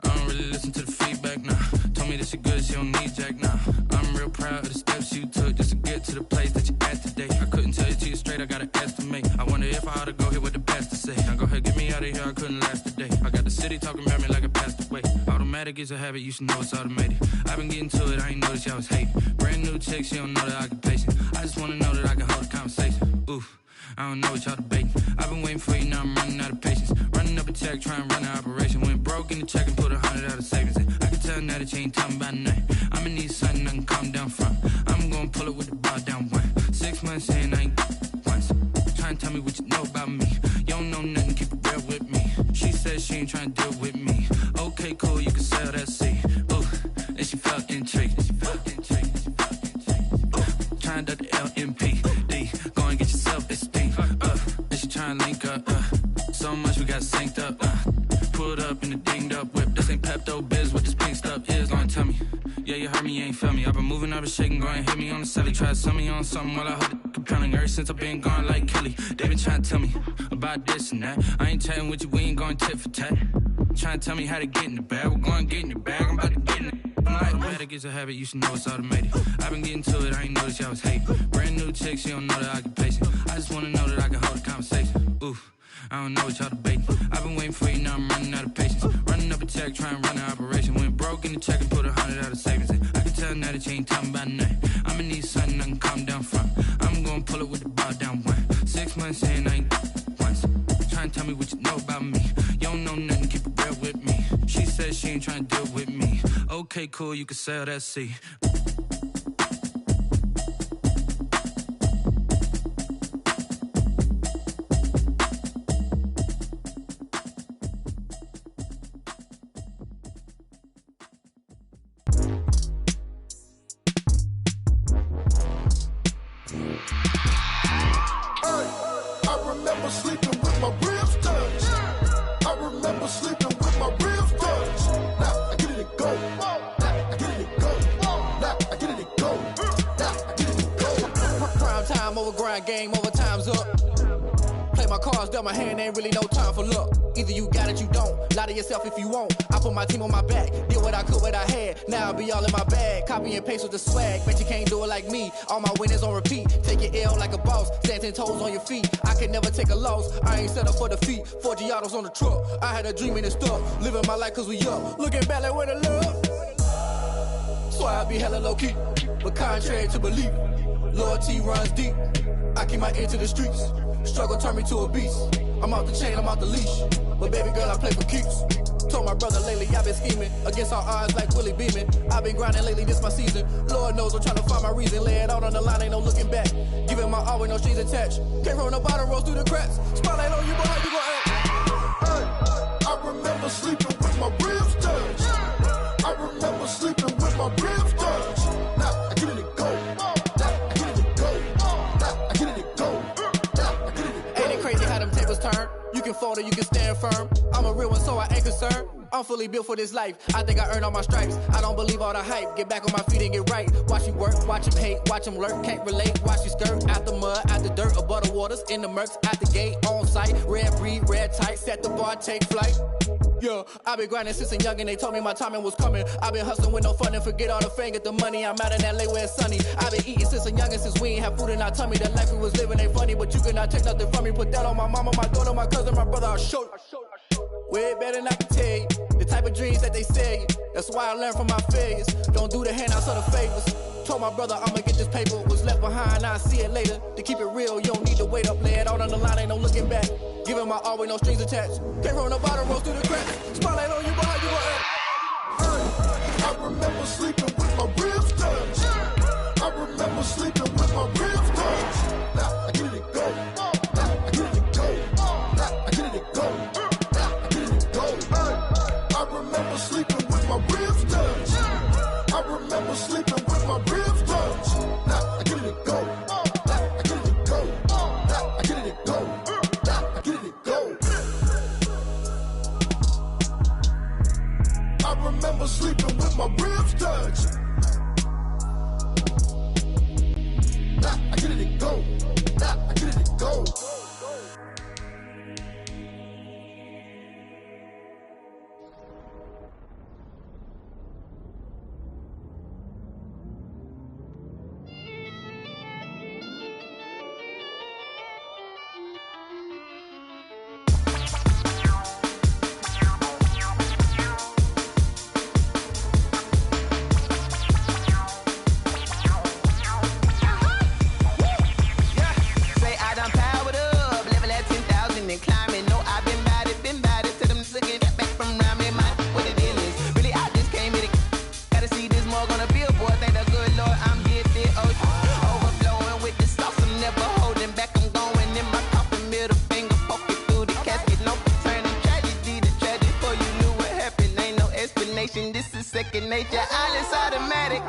I don't really listen to the feedback, nah. Told me that she good, she don't need jack, nah. I'm real proud of the steps you took just to get to the place that you at today. I couldn't tell you to you straight, I gotta estimate. I wonder if I ought to go here with the best to say. Now go ahead, get me out of here, I couldn't last today. I got the city talking about me like I passed away. Automatic is a habit, you should know it's automated. I've been getting to it, I ain't noticed y'all was hating. Brand new chick, she don't know the occupation. I just wanna know that I can hold a conversation. Oof, I don't know what y'all debating. I've been waiting for you, now I'm running out of patience. Running up a check, trying to run an operation. Went broke in the check and put 100 out of savings in. I can tell now that you ain't talking about nothing. I'ma need something I can calm down from. I'm gonna pull it with the bar down one. 6 months in, I ain't once. Trying to tell me what you know about me. You don't know nothing, keep it real with me. She says she ain't trying to deal with me. Okay, cool, you can sell that seat. Ooh, and she felt intrigued. Trying to the LMPD. Go and get yourself esteem. And she trying to link up. So much we got synced up. Pulled up in a dinged up whip. This ain't Pepto Biz, what this pink stuff is. Long tell me. Yeah, you heard me, you ain't feel me. I've been moving, I've been shaking, go and hit me on the celly. Try to sell me on something while I hold it compelling. Ever since I've been gone like Kelly, they been trying to tell me about this and that. I ain't chatting with you, we ain't going tit for tat. Trying to tell me how to get in the bag. We're going to get in the bag, I'm about to get in it. Automatic is a habit, you should know it's automated. I've been getting to it, I ain't noticed y'all was hating. Brand new chick, she don't know the occupation. I just wanna know that I can hold a conversation. Oof, I don't know what y'all debating. I've been waiting for you, now I'm running out of patience. Running up a check, trying to run an operation. Went broke in the check and put 100 out of savings in. I can tell now that you ain't talking about nothing. I'ma need something I can calm down from. I'm gonna pull it with the bar down one. 6 months in, I ain't once. Trying to tell me what you know about me. You don't know nothing, keep it real with me. She says she ain't trying to deal with me. Okay, cool, you can sell that seat. Game over, time's up. Play my cards, dealt my hand, ain't really no time for luck. Either you got it, you don't. Lie to yourself if you won't. I put my team on my back, did what I could, what I had. Now I'll be all in my bag. Copy and paste with the swag. Bet you can't do it like me. All my winners on repeat. Take your L like a boss. Stand 10 toes on your feet. I can never take a loss. I ain't set up for defeat. 4 Giottos on the truck. I had a dream and it's stuck. Living my life cause we up. Looking back like where the love. So I be hella low key. But contrary to belief, loyalty runs deep. I keep my ear to the streets. Struggle turned me to a beast. I'm off the chain, I'm off the leash. But baby girl, I play for keeps. Told my brother lately I've been scheming against all odds like Willie Beeman. I've been grinding lately, this my season. Lord knows I'm trying to find my reason. Lay it out on the line, ain't no looking back. Giving my all with no strings attached. Came from the bottom, rose through the cracks. Spotlight on you, boy, how you gon' act? Hey, I remember sleeping with my ribs touched. I remember sleeping with my ribs touched. Now I get it and go. Now I get it and go. Now I get it and go. Now I get it and go. Ain't it crazy how them tables turn? You can fold or you can stand firm. I'm a real one, so I ain't concerned. I'm fully built for this life. I think I earned all my stripes. I don't believe all the hype. Get back on my feet and get right. Watch you work, watch him hate, watch him lurk. Can't relate, watch you skirt. Out the mud, out the dirt, above the waters, in the murks, out the gate, on site. Red breed, red tight, set the bar, take flight. Yeah, I've been grinding since a youngin', they told me my timing was coming. I've been hustling with no fun and forget all the fame, get the money. I'm out in LA where it's sunny. I've been eating since a youngin', since we ain't have food in our tummy. The life we was living ain't funny, but you cannot take nothing from me. Put that on my mama, my daughter, my cousin, my brother, I'll show you. Way better than I can tell you. The type of dreams that they sell you. That's why I learned from my failures. Don't do the handouts or the favors. Told my brother I'ma get this paper. Was left behind, I'll see it later. To keep it real, you don't need to wait up. Lay it out on the line, ain't no looking back. Giving my all with no strings attached. Came from the bottom, rose through the cracks. Spotlight on you, boy, how you gon' act? Hey, I remember sleeping with my ribs touched. I remember sleeping with my ribs touched. Now I get it and go. Now I get it and go. Now I get it and go. Now I get it and go. Hey, I remember sleeping with my ribs touched. I remember sleeping with my ribs touched. Now I get it and go. Now I get it and go. Now I get it and go. Now I get it and go. I remember sleeping with my ribs touched. Now I get it and go. Now I get it and go. This is second nature, all is automatic.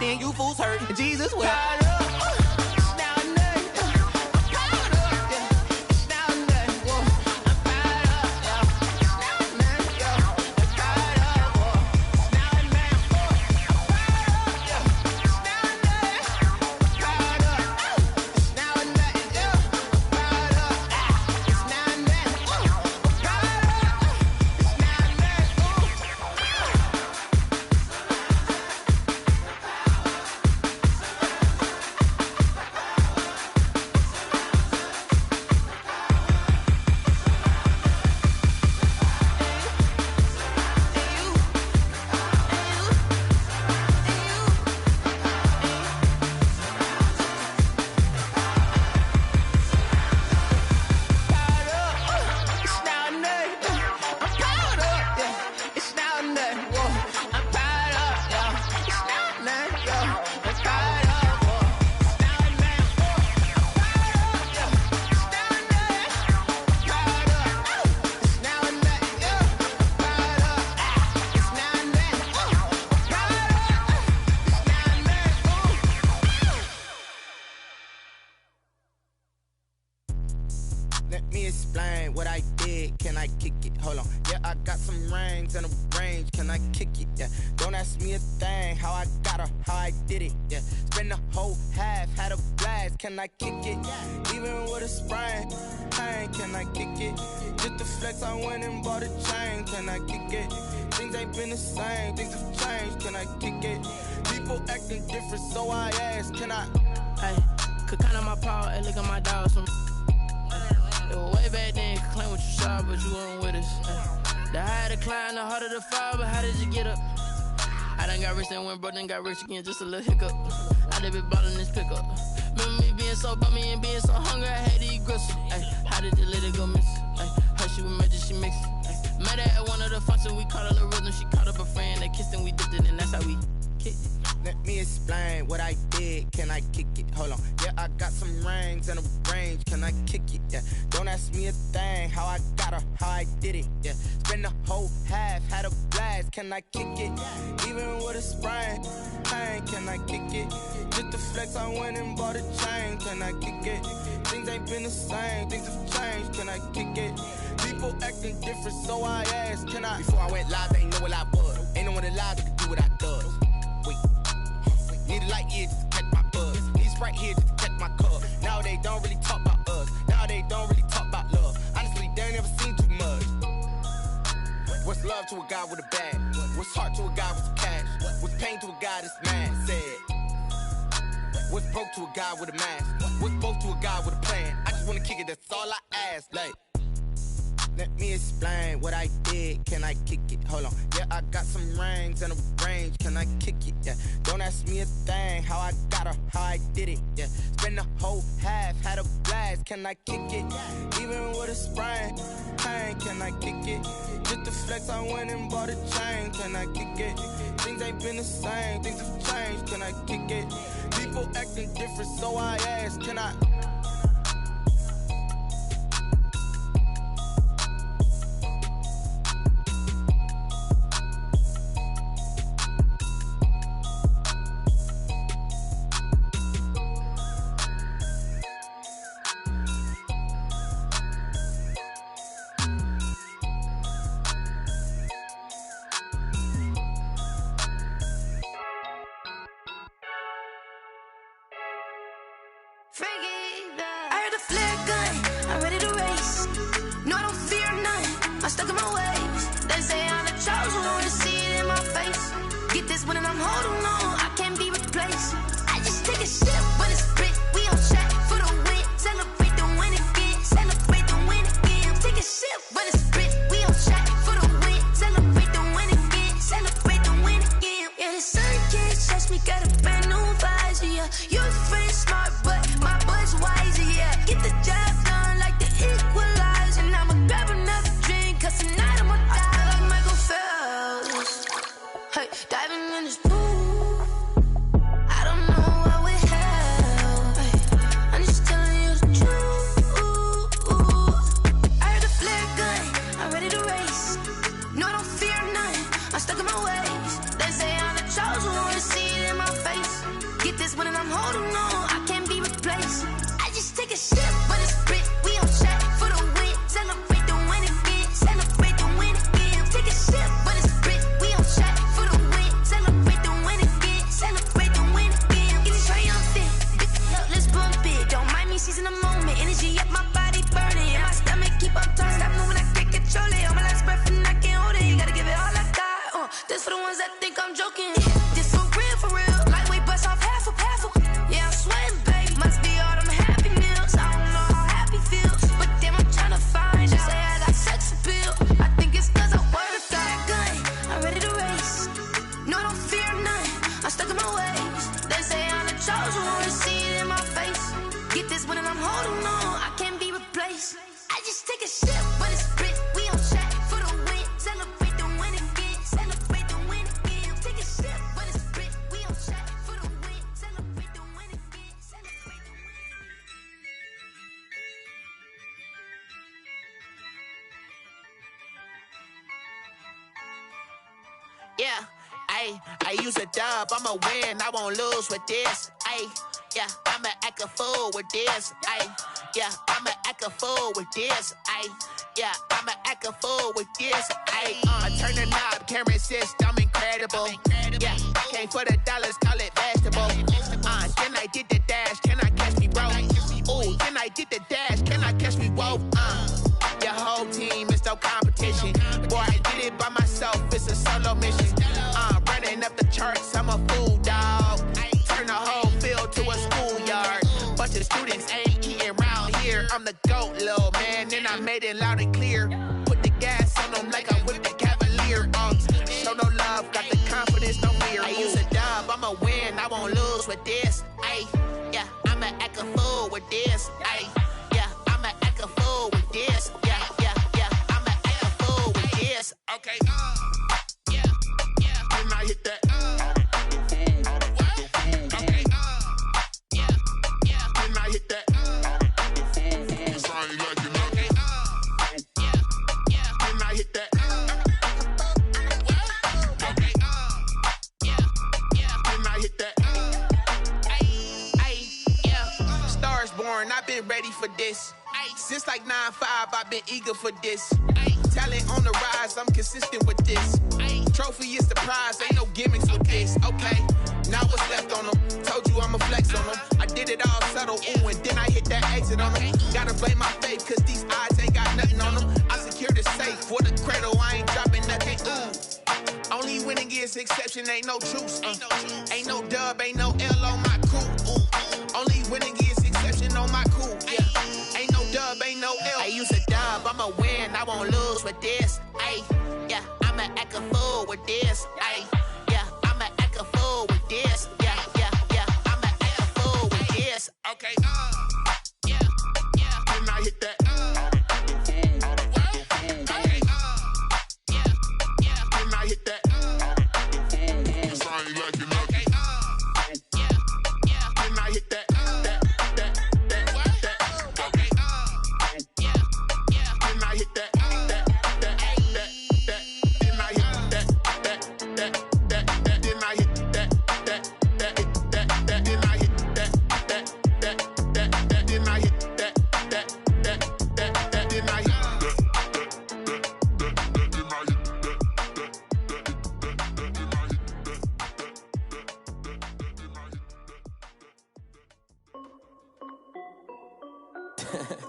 You fools hurt. Jesus will. I kick it? Hold on. Yeah, I got some rings and a range. Can I kick it? Yeah. Don't ask me a thing. How I got her, how I did it. Yeah. Spend the whole half, had a blast. Can I kick it? Even with a sprain. Pain, can I kick it? Just the flex, I went and bought a chain. Can I kick it? Things ain't been the same. Things have changed. Can I kick it? People acting different, so I ask. Can I? Hey, could count on my power. Hey, look at my dogs. It was way back then, could claim what you saw, but you weren't with us. The higher the climb, the harder the fall, but how did you get up? I done got rich and went broke, then got rich again, just a little hiccup. I done been ballin' this pickup. Remember me being so bummy and being so hungry, I had to eat gristle. Ay, how did the lady go miss? Ay, her she was magic, she mixed. Met her at one of the functions, we caught a little rhythm, she caught up a friend, they kissed and we dipped it, and that's how we kicked it. Let me explain what I did. Can I kick it? Hold on. Yeah, I got some rings and a range. Can I kick it? Yeah. Don't ask me a thing. How I got her, how I did it. Yeah. Spend the whole half, had a blast. Can I kick it? Even with a sprain. Pain, can I kick it? Just the flex, I went and bought a chain. Can I kick it? Things ain't been the same. Things have changed. Can I kick it? People acting different, so I asked. Can I? Before I went live, they ain't know what I was. Ain't no one alive that could do what I does. Need a light here just to catch my buzz. Need Sprite here just to catch my cup. Now they don't really talk about us. Now they don't really talk about love. Honestly, they ain't never seen too much. What's love to a guy with a bag? What's heart to a guy with some cash? What's pain to a guy that's mad? Said. What's broke to a guy with a mask? What's both to a guy with a plan? I just wanna kick it, that's all I ask. Like, let me explain what I did. Can I kick it? Hold on. Yeah, I got some rings and a range. Can I kick it? Yeah. Don't ask me a thing. How I got her, how I did it. Yeah. Spend the whole half, had a blast. Can I kick it? Even with a sprain. Pain, can I kick it? Just the flex, I went and bought a chain. Can I kick it? Things ain't been the same. Things have changed. Can I kick it? People acting different, so I ask. Can I? I heard a flare gun, I'm ready to race. No, I don't fear none, I'm stuck in my ways. They say I'm the chosen one, to see it in my face. Get this one and I'm holding on, I can't be replaced. I just take a sip when it's split, we on track for the win. Celebrate the win again, celebrate the win again. Take a sip when it's split, we on track for the win. Celebrate the win again, celebrate the win again. Yeah, the sun can't touch me, got a brand new visor, yeah. You're a friend smart, but my boy's wiser, yeah. Get the job done like the equalizer. And I'ma grab another drink, cause tonight I'ma die. I feel like Michael Phelps. Hey, diving in this pool. I don't know what would help. Hey, I'm just telling you the truth. I heard a flare gun, I'm ready to race. No, I don't fear none, I'm stuck in my ways. They say I'm the chosen one, to see it in my face. Get this one and I'm holding on, I can't be replaced. I just take a sip when it's split, we on track for the win. Celebrate the win again, celebrate the win again. Take a sip when it's split, we on track for the win. Celebrate the win again, celebrate the win again. Get it triumphant, let's bump it. Don't mind me seizing the moment, energy up my body burning. And my stomach keep on turning, stop moving, I can't control it. On my last breath and I can't hold it, you gotta give it all I got. This for the ones that think I'm joking. This for real, lightweight bust off half a. Yeah, I'm sweating, baby. Must be all them happy meals. I don't know how happy feels, but damn, I'm trying to find out. Say I got sex appeal. I think it's cause I wear a fire gun. I'm ready to race. No, I don't fear none, I'm stuck in my ways. They say I'm the chosen one, to see it in my face. Get this one and I'm holding on, I can't be replaced. I just take a sip when it's split, we on track for the win. Celebrate the win again, celebrate the win again. Take a sip when it's split, we on track for the win. Celebrate the win again, celebrate the win. Yeah, I use a dub, I'ma win, I won't lose with this. Yeah, I'ma act a fool with this. Yeah, I'ma act a fool with this. Yeah, I'ma act a fool with this. I turn the knob, camera assist, I'm incredible. Yeah, came for the dollars, call it vegetable. Then I did the dash, can I catch me, bro? Ooh, then I did the dash, can I catch me, whoa? Your whole team is no competition. Boy, I did it by myself, it's a solo mission. Running up the charts, I'm a fool, dog. Turn the whole field to a schoolyard. Bunch of students ain't eating round here. I'm the GOAT, little man, and I made it loud and clear. Put the gas on them like I whipped the Cavalier. Show no love, got the confidence, no fear. I use a dub, I'ma win, I won't lose with this. Yeah, I'ma act a fool with this. Yeah, I'ma act a fool with this. Yeah, I'ma act a fool with this. Okay, yeah, and I hit that. Okay, yeah, and I hit that. I ain't like it, okay, yeah, and I hit that. Okay, yeah, and I hit that. Yeah, stars born, I've been ready for this. Since like 9-5, I've been eager for this. Talent on the rise, I'm consistent with this. Trophy is the prize, ain't no gimmicks with this. Okay, now what's left on them? Told you I'ma flex on them. I did it all subtle, ooh, and then I hit that exit on them. Gotta blame my faith, cause these odds ain't got nothing on them. I secured the safe for the cradle, I ain't dropping nothing, ooh. Only winning is exception, ain't no truce. Ain't no dub, ain't no L on my crew. Only winning is exception on my cool. Yeah, ain't no dub, ain't no L. I use a dub, I'ma win, I won't lose with this. Yeah, I'ma act a fool with this. Yeah, I'ma act a fool with this. Yeah, I'ma act a fool with this. Okay, yeah, and I hit that. Okay, yeah, and I hit that. I ain't like it, okay, yeah, and I hit that. Okay, yeah, and I hit that.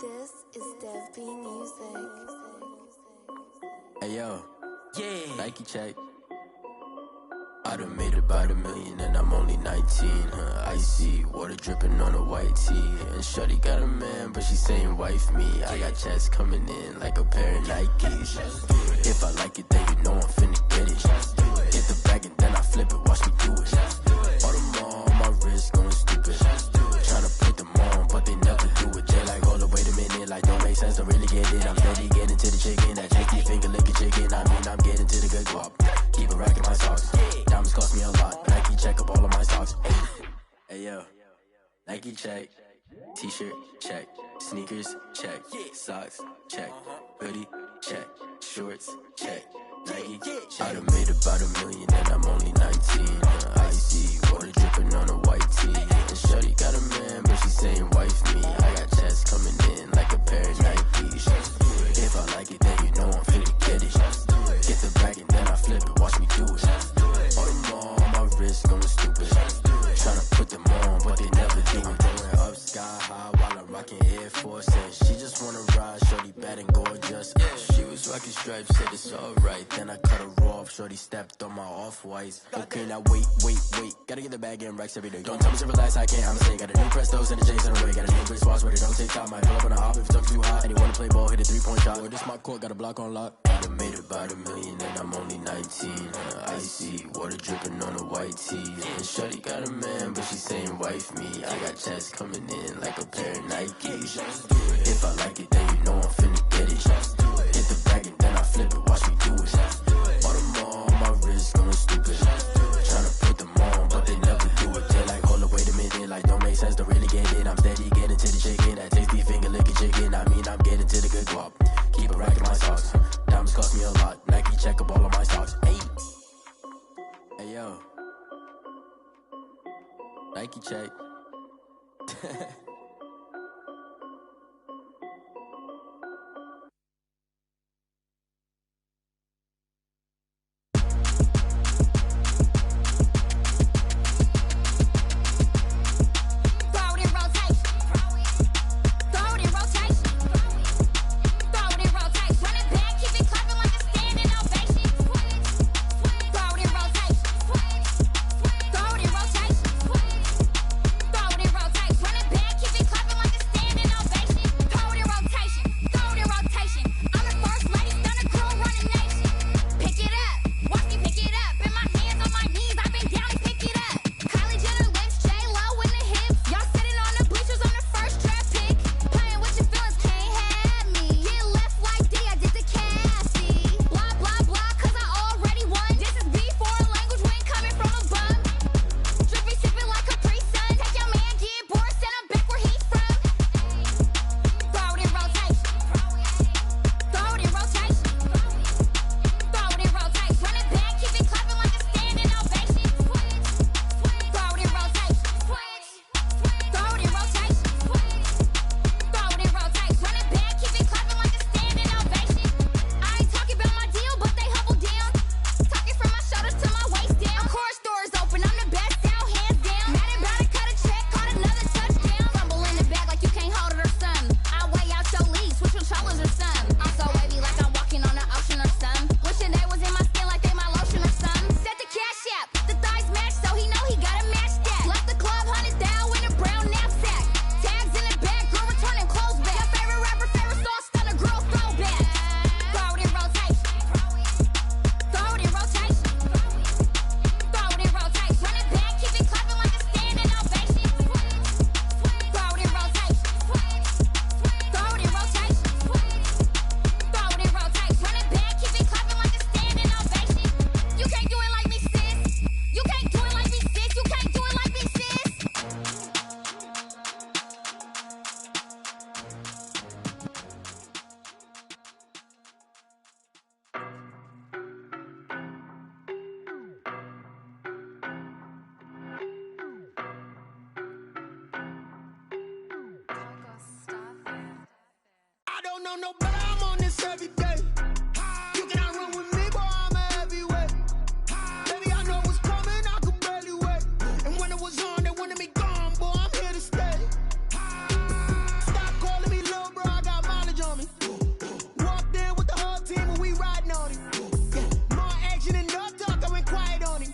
This is Dev B Music. Hey yo, yeah, Nike check. I done made about $1 million and I'm only 19. Icy water dripping on a white tee. And shorty got a man, but she saying wife me. I got checks coming in like a pair of Nikes. If I like it, then you know I'm finna get it. Get the bag and then I flip it, watch me do it. All them on my wrist going stupid. Tryna put them on, but they never do it. They like, hold up, wait a minute, like don't make sense, don't really get it. I'm steady getting to the chicken, that tricky finger licking chicken. I mean, I'm getting to the good guap. Keep a rack in my socks. Diamonds cost me a lot, but Nike check up all of my stocks. Hey yo, Nike check. T-shirt check. Sneakers check. Socks check. Hoodie check. Shorts check. Nike I done made about $1 million and I'm only 19. Icy water dripping on a white tee. And shorty got a man, but she saying wife me. I got checks coming in like a pair of Nikes. If I like it, then you know I'm finna get it. Get the bag and then I flip it, watch me do it. All them on my wrist going stupid. Tryna put them on, but they never do it. Going up sky high while I'm rocking Air Force. And she just wanna ride, shorty bad and gorgeous. She was rocking stripes, said it's alright. Then I cut her off, shorty stepped on my off-whites. Okay, now wait. Gotta get the bag and racks every day. Don't tell me to relax, I can't, I'ma say. Got a new Prestos and a J's in the way. Got a new Chris Watch, but it don't take time. Might pull up on a hop if it's too hot. And you wanna play ball, hit a 3-point shot. Or this my court, got a block on lock. I done made about $1 million and I'm only 19. Icy water dripping on a white tee. And shorty got a man, but she saying wife me. I got checks coming in like a pair of Nikes. If I like it, then you know I'm finna get it. Hit the bag and then I flip it, watch me do it. All them on my wrist going stupid. Tryna put them on, but they never do it. They like, hold up, wait a minute, like don't make sense, don't really get it. I'm steady getting to the chicken, that tasty finger licking chicken. I mean, I'm getting to the good guap. Keep a rack in my socks. Diamonds cost me a lot. Nike check up all of my stocks. Hey yo, Nike check. don't know no better, I'm on this every day. You cannot run with me, boy, I'm a heavyweight. Baby, I know what's coming, I could barely wait. And when it was on, they wanted me gone, boy, I'm here to stay. Stop calling me little bro, I got mileage on me. Walked in with the whole team and we riding on him. Yeah, more action and no talk, I went quiet on him.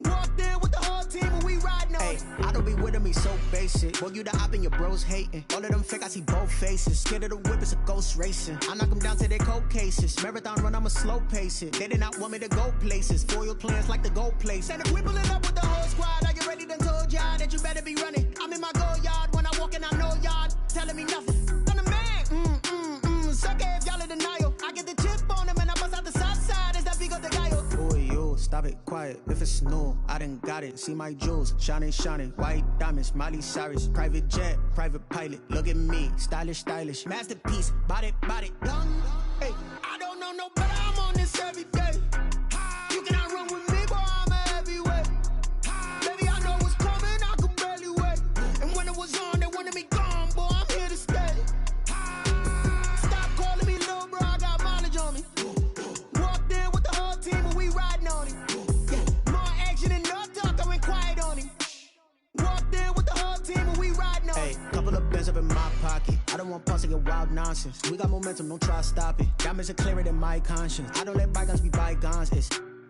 Walked in with the whole team and we riding on him. I don't be with him, he's so basic. Boy, you the op and your bros hating. All of them fake, I see both faces. Scared of the whip, it's a ghost racing. I knock them down to their cold cases. Marathon run, I'ma slow pace it. They did not want me to go places. Foil plans like the gold place. And if we pulling up with the whole squad, I get ready done told y'all that you better be running. I'm in my go yard when I walk in, I know y'all telling me nothing. I'm the man, sucker if y'all in denial. I get the chip on them and I bust out the south side. Is that big of the guy? Boy, yo, stop it, quiet. If it's new, I done got it. See my jewels, shining, white diamonds, Miley Cyrus, private jet, private pilot. Look at me, stylish, masterpiece, body, young. Hey, I don't know no better, I'm on this every day. You cannot run with me, boy, I'm a heavyweight. Baby, I know what's coming, I could barely wait. And when it was on, they wanted me gone, boy, I'm here to stay. Stop calling me little bro, I got mileage on me. Walked in with the whole team and we riding on him. Yeah, more action and no talk, I went quiet on him. Walked in with the whole team and we riding on him. Hey, couple of bands up in my pocket. I don't want pulse to get wild nonsense. We got momentum, don't try to stop it. Diamonds are clearer than my conscience. I don't let bygones be bygones.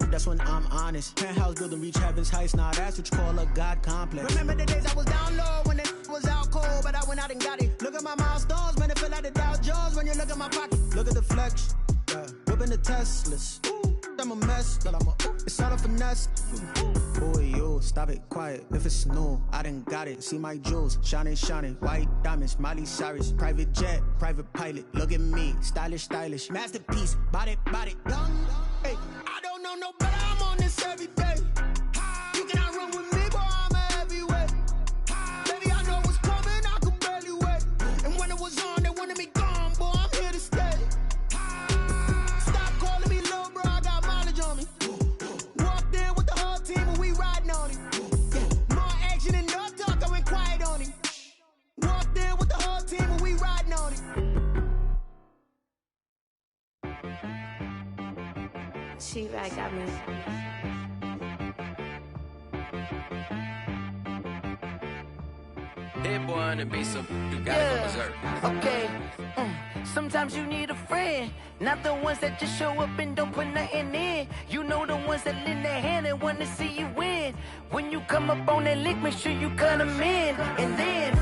That's when I'm honest. Penthouse building, reach heaven's heights. Nah, that's what you call a God complex. Remember the days I was down low when it was out cold, but I went out and got it. Look at my milestones, man, it feel like the Dow Jones when you look at my pocket. Look at the flex, yeah. Whipping the Teslas. I'm a mess, but it's all a finesse. Boy, yo, stop it, quiet. If it's new, I done got it. See my jewels, shining, white diamonds, Miley Cyrus, private jet, private pilot. Look at me, stylish, masterpiece, body, young. Hey, I don't know no better, I'm on this every day. You cannot run with me, boy, I'm a heavyweight. Baby, I know what's coming, I could barely wait. And when it was on, they wanted me gone, boy, I'm here to stay. Stop calling me little bro, I got mileage on me. Walked in with the whole team and we riding on him. Yeah, more action and no talk, I went quiet on him. Walked in with the whole team and we riding on him. She-Rag got me. Hit boy on the beat, so you gotta go berserk. Okay. Sometimes you need a friend, not the ones that just show up and don't put nothing in. You know the ones that lend their hand and want to see you win. When you come up on that lick, make sure you cut them in. And then,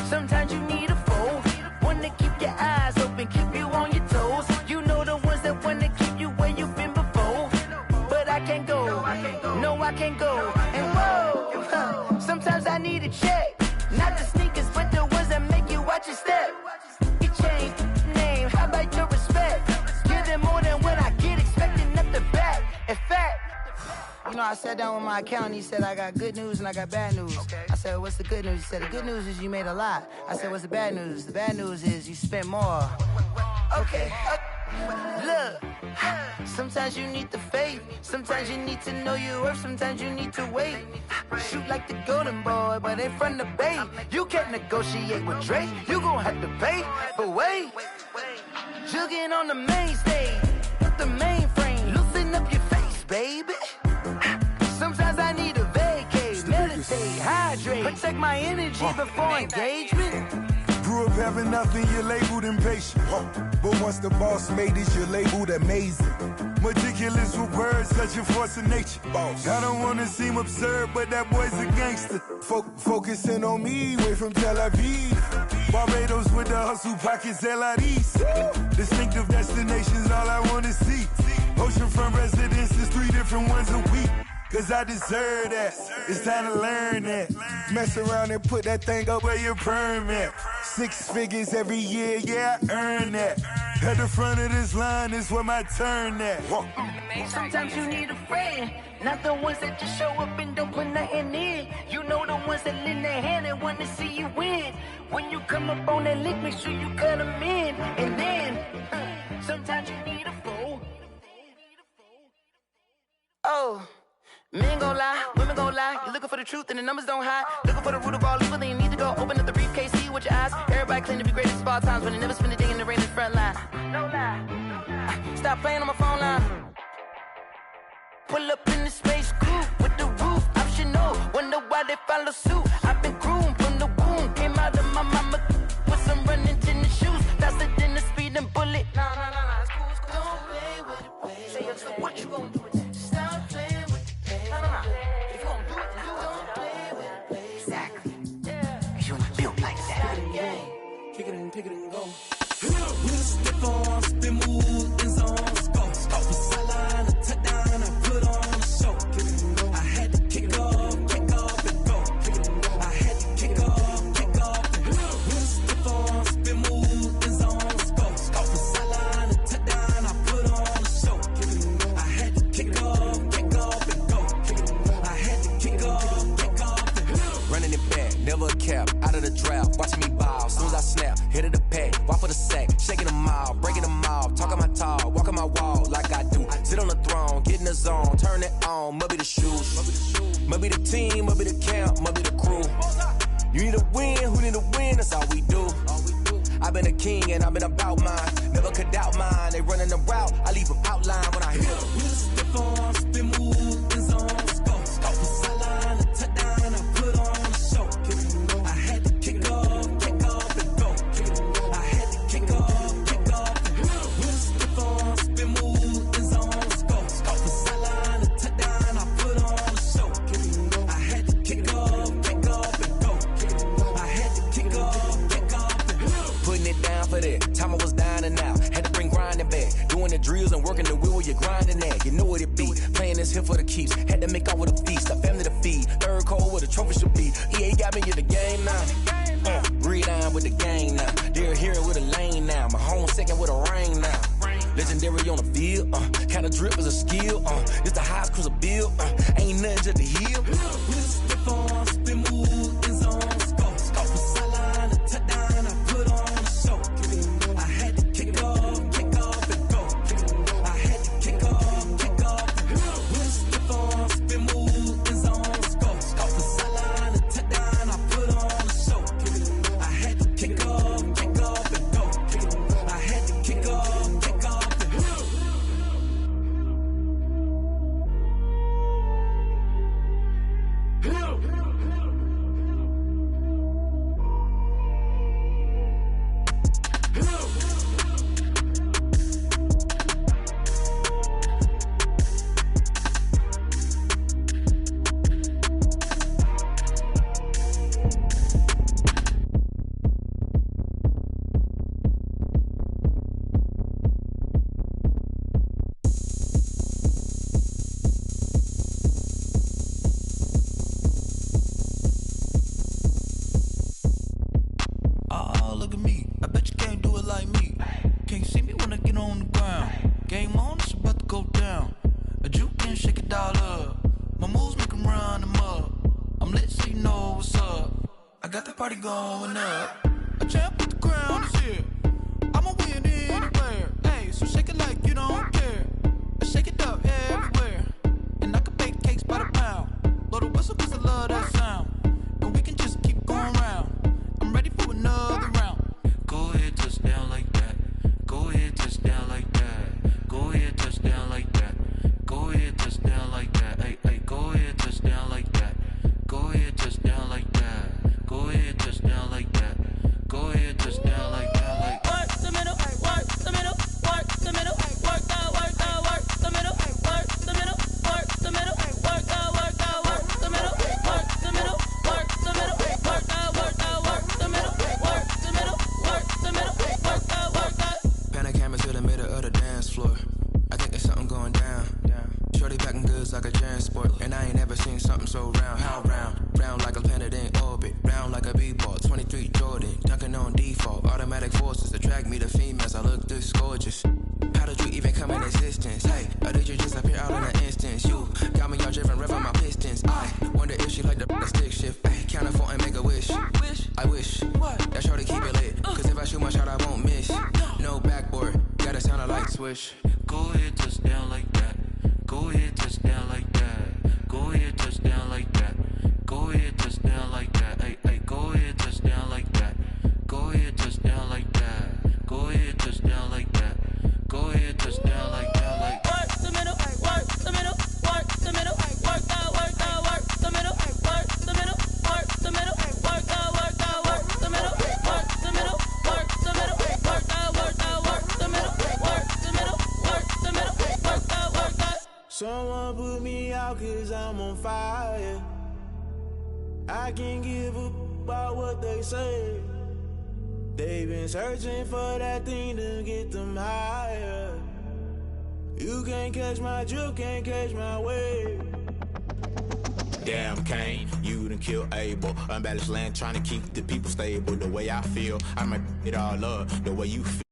sometimes you need a foe, one to keep your eyes open, keep you on your toes. You know the ones that want to keep you where you've been before. But I can't go, no I can't go. And whoa, sometimes I need a check, not the sneakers, but the ones that make you watch your step. You change name, how about your respect? Give them more than what I get, expecting nothing back. In fact, you know, I sat down with my accountant, he said, I got good news and I got bad news. Okay. I said, what's the good news? He said, the good news is you made a lot. I said, what's the bad news? The bad news is you spent more. Okay. Look, sometimes you need the faith, sometimes you need to know your worth, sometimes you need to wait. Shoot like the golden boy, but ain't from the bay. You can't negotiate with Drake, you gon' have to pay. But wait, jugging on the main stage, with the mainframe, loosen up your face, baby. Sometimes I need a vacate, meditate, hydrate, protect my energy before engagement. Grew up having nothing, you're labeled impatient. But once the boss made it, you're labeled amazing. Meticulous with words, such a force of nature. I don't wanna seem absurd, but that boy's a gangster. Focusing on me, way from Tel Aviv. Barbados with the hustle pockets, LIDs. Distinctive destinations, all I wanna see. Oceanfront residences, 3 different ones a week. Cause I deserve that, it's time to learn that. Mess around and put that thing up where your permit. 6 figures every year, yeah, I earn that. At the front of this line is where my turn at. Sometimes you need a friend, not the ones that just show up and don't put nothing in. You know the ones that lend their hand and want to see you win. When you come up on that lick, make sure you cut them in. And then, sometimes you need a foe. Oh. Men gon' lie, women gon' lie. You're looking for the truth and the numbers don't hide. Looking for the root of all evil, then you need to go open up the briefcase, see with your eyes. Everybody claim to be great at small times when they never spend a day in the rain in the front line. No lie. Stop playing on my phone line. Pull up in the space coupe with the roof optional. Wonder why they follow suit. I've been groomed from the womb. Came out of my mama with some running tennis shoes. Faster than the speeding bullet. Nah, it's cool, it's cool. Don't play with it, baby. Say so what you gon' do with it? Stop playing with it, baby. Nah. If you gon' do it, then don't play with it, baby. Exactly. Yeah. Cause you ain't built like that. Kick it and go. We'll step on, spin, move, in zones, go. From sideline to touchdown, I put on a show. I had to kick off and go. I had to kick off and go. We'll step on, spin, move, in zones, go. From sideline to touchdown, I put on a show. I had to kick off and go. I had to kick off and go. Running it back, never a cap, out of the draft, watching me ball. Soon as I snap, hit of the pack, walk for the sack, shaking them all, breaking them all, talking my talk, walking my wall like I do. Sit on the throne, get in the zone, turn it on, must be the shoes, must be the team, must be the camp, must be the crew. You need a win, who need a win, that's all we do. I've been a king and I've been about mine, never could doubt mine. They running the route, I leave them outline when I hit them. We'll step on, spin, move, in zones, go. From sideline to touchdown, I put on a show. I had to kick off and go. I had to kick off and go. We'll step on, spin, move, in zones, go. From sideline to touchdown, I put on a show. I had to kick off and go. I had to kick off and go. Putting it down for that, time I was down and out. Had to bring grinding back, doing the drills and working the wheel where you're grinding at. You know what it be, playing this here for the keeps. Had to make out with a feast, a family to feed. Third cold where the trophy should be. EA got me in the game now. Read on with the game now. They're here with a lane now. My home second with a rain now. Legendary on the field, kind of drip is a skill. It's the highest cruiser bill, ain't nothing just the hill. We'll step on, spin, move, in zones, go. From sideline to touchdown, I put on a show. I had to kick off and go. I had to kick off and go. We'll step on, spin, move, in zones, go. From sideline to touchdown, I put on a show. I had to kick off and go. I had to kick off and go. Oh, look at me. I bet you can't do it like me. Can't see me when I get on the ground. Game on, it's about to go down. A juke can shake it all up. My moves make them run them up. I'm lit so you know what's up. I got the party going up. A champ with the crown is here. I'ma win anywhere. Hey, so shake it like you don't care. I shake it up everywhere. And I can bake cakes by the pound. Blow the whistle cause I love that sound. And we can just keep going round. I'm ready for another round. Go ahead, touch down like that. Go ahead, touch down like that. Go ahead, touch down like that. Go ahead, touch down like that. Hey, hey, go ahead, touch down like that. Go ahead, touch down like that. Go ahead, touch down like that. Go ahead, touch down like that. Like work the middle, work the middle, work the middle, work the middle, work the middle, work the middle, work the middle, work the middle, work the middle, work the middle, work the middle, work the middle, work the middle, work the. Pan a camera to the middle of the dance floor. I think there's something going down. Shorty packing goods like a transport, and I ain't never seen something so round. How round? Round like a planet in orbit, round like a b-ball. 23 Jordan, dunking on default. Automatic forces attract me to females. I look this gorgeous. How did you even come in existence? Hey, or did you just appear out in an instance? You got me all driven, revving my pistons. I wonder if she like the stick shift. Hey, count it for and make a wish. I wish that shorty keep it lit. Cause if I shoot my shot, I won't miss. No backboard, gotta sound like swish. Go ahead, touch down like that. Go ahead, touch down like that. Go Someone put me out 'cause I'm on fire. I can't give a about what they say. They've been searching for that thing to get them higher. You can't catch my drift, can't catch my wave. Damn, Kane, you done killed Abel. Unbalanced land, trying to keep the people stable. The way I feel, I might it all up. The way you feel.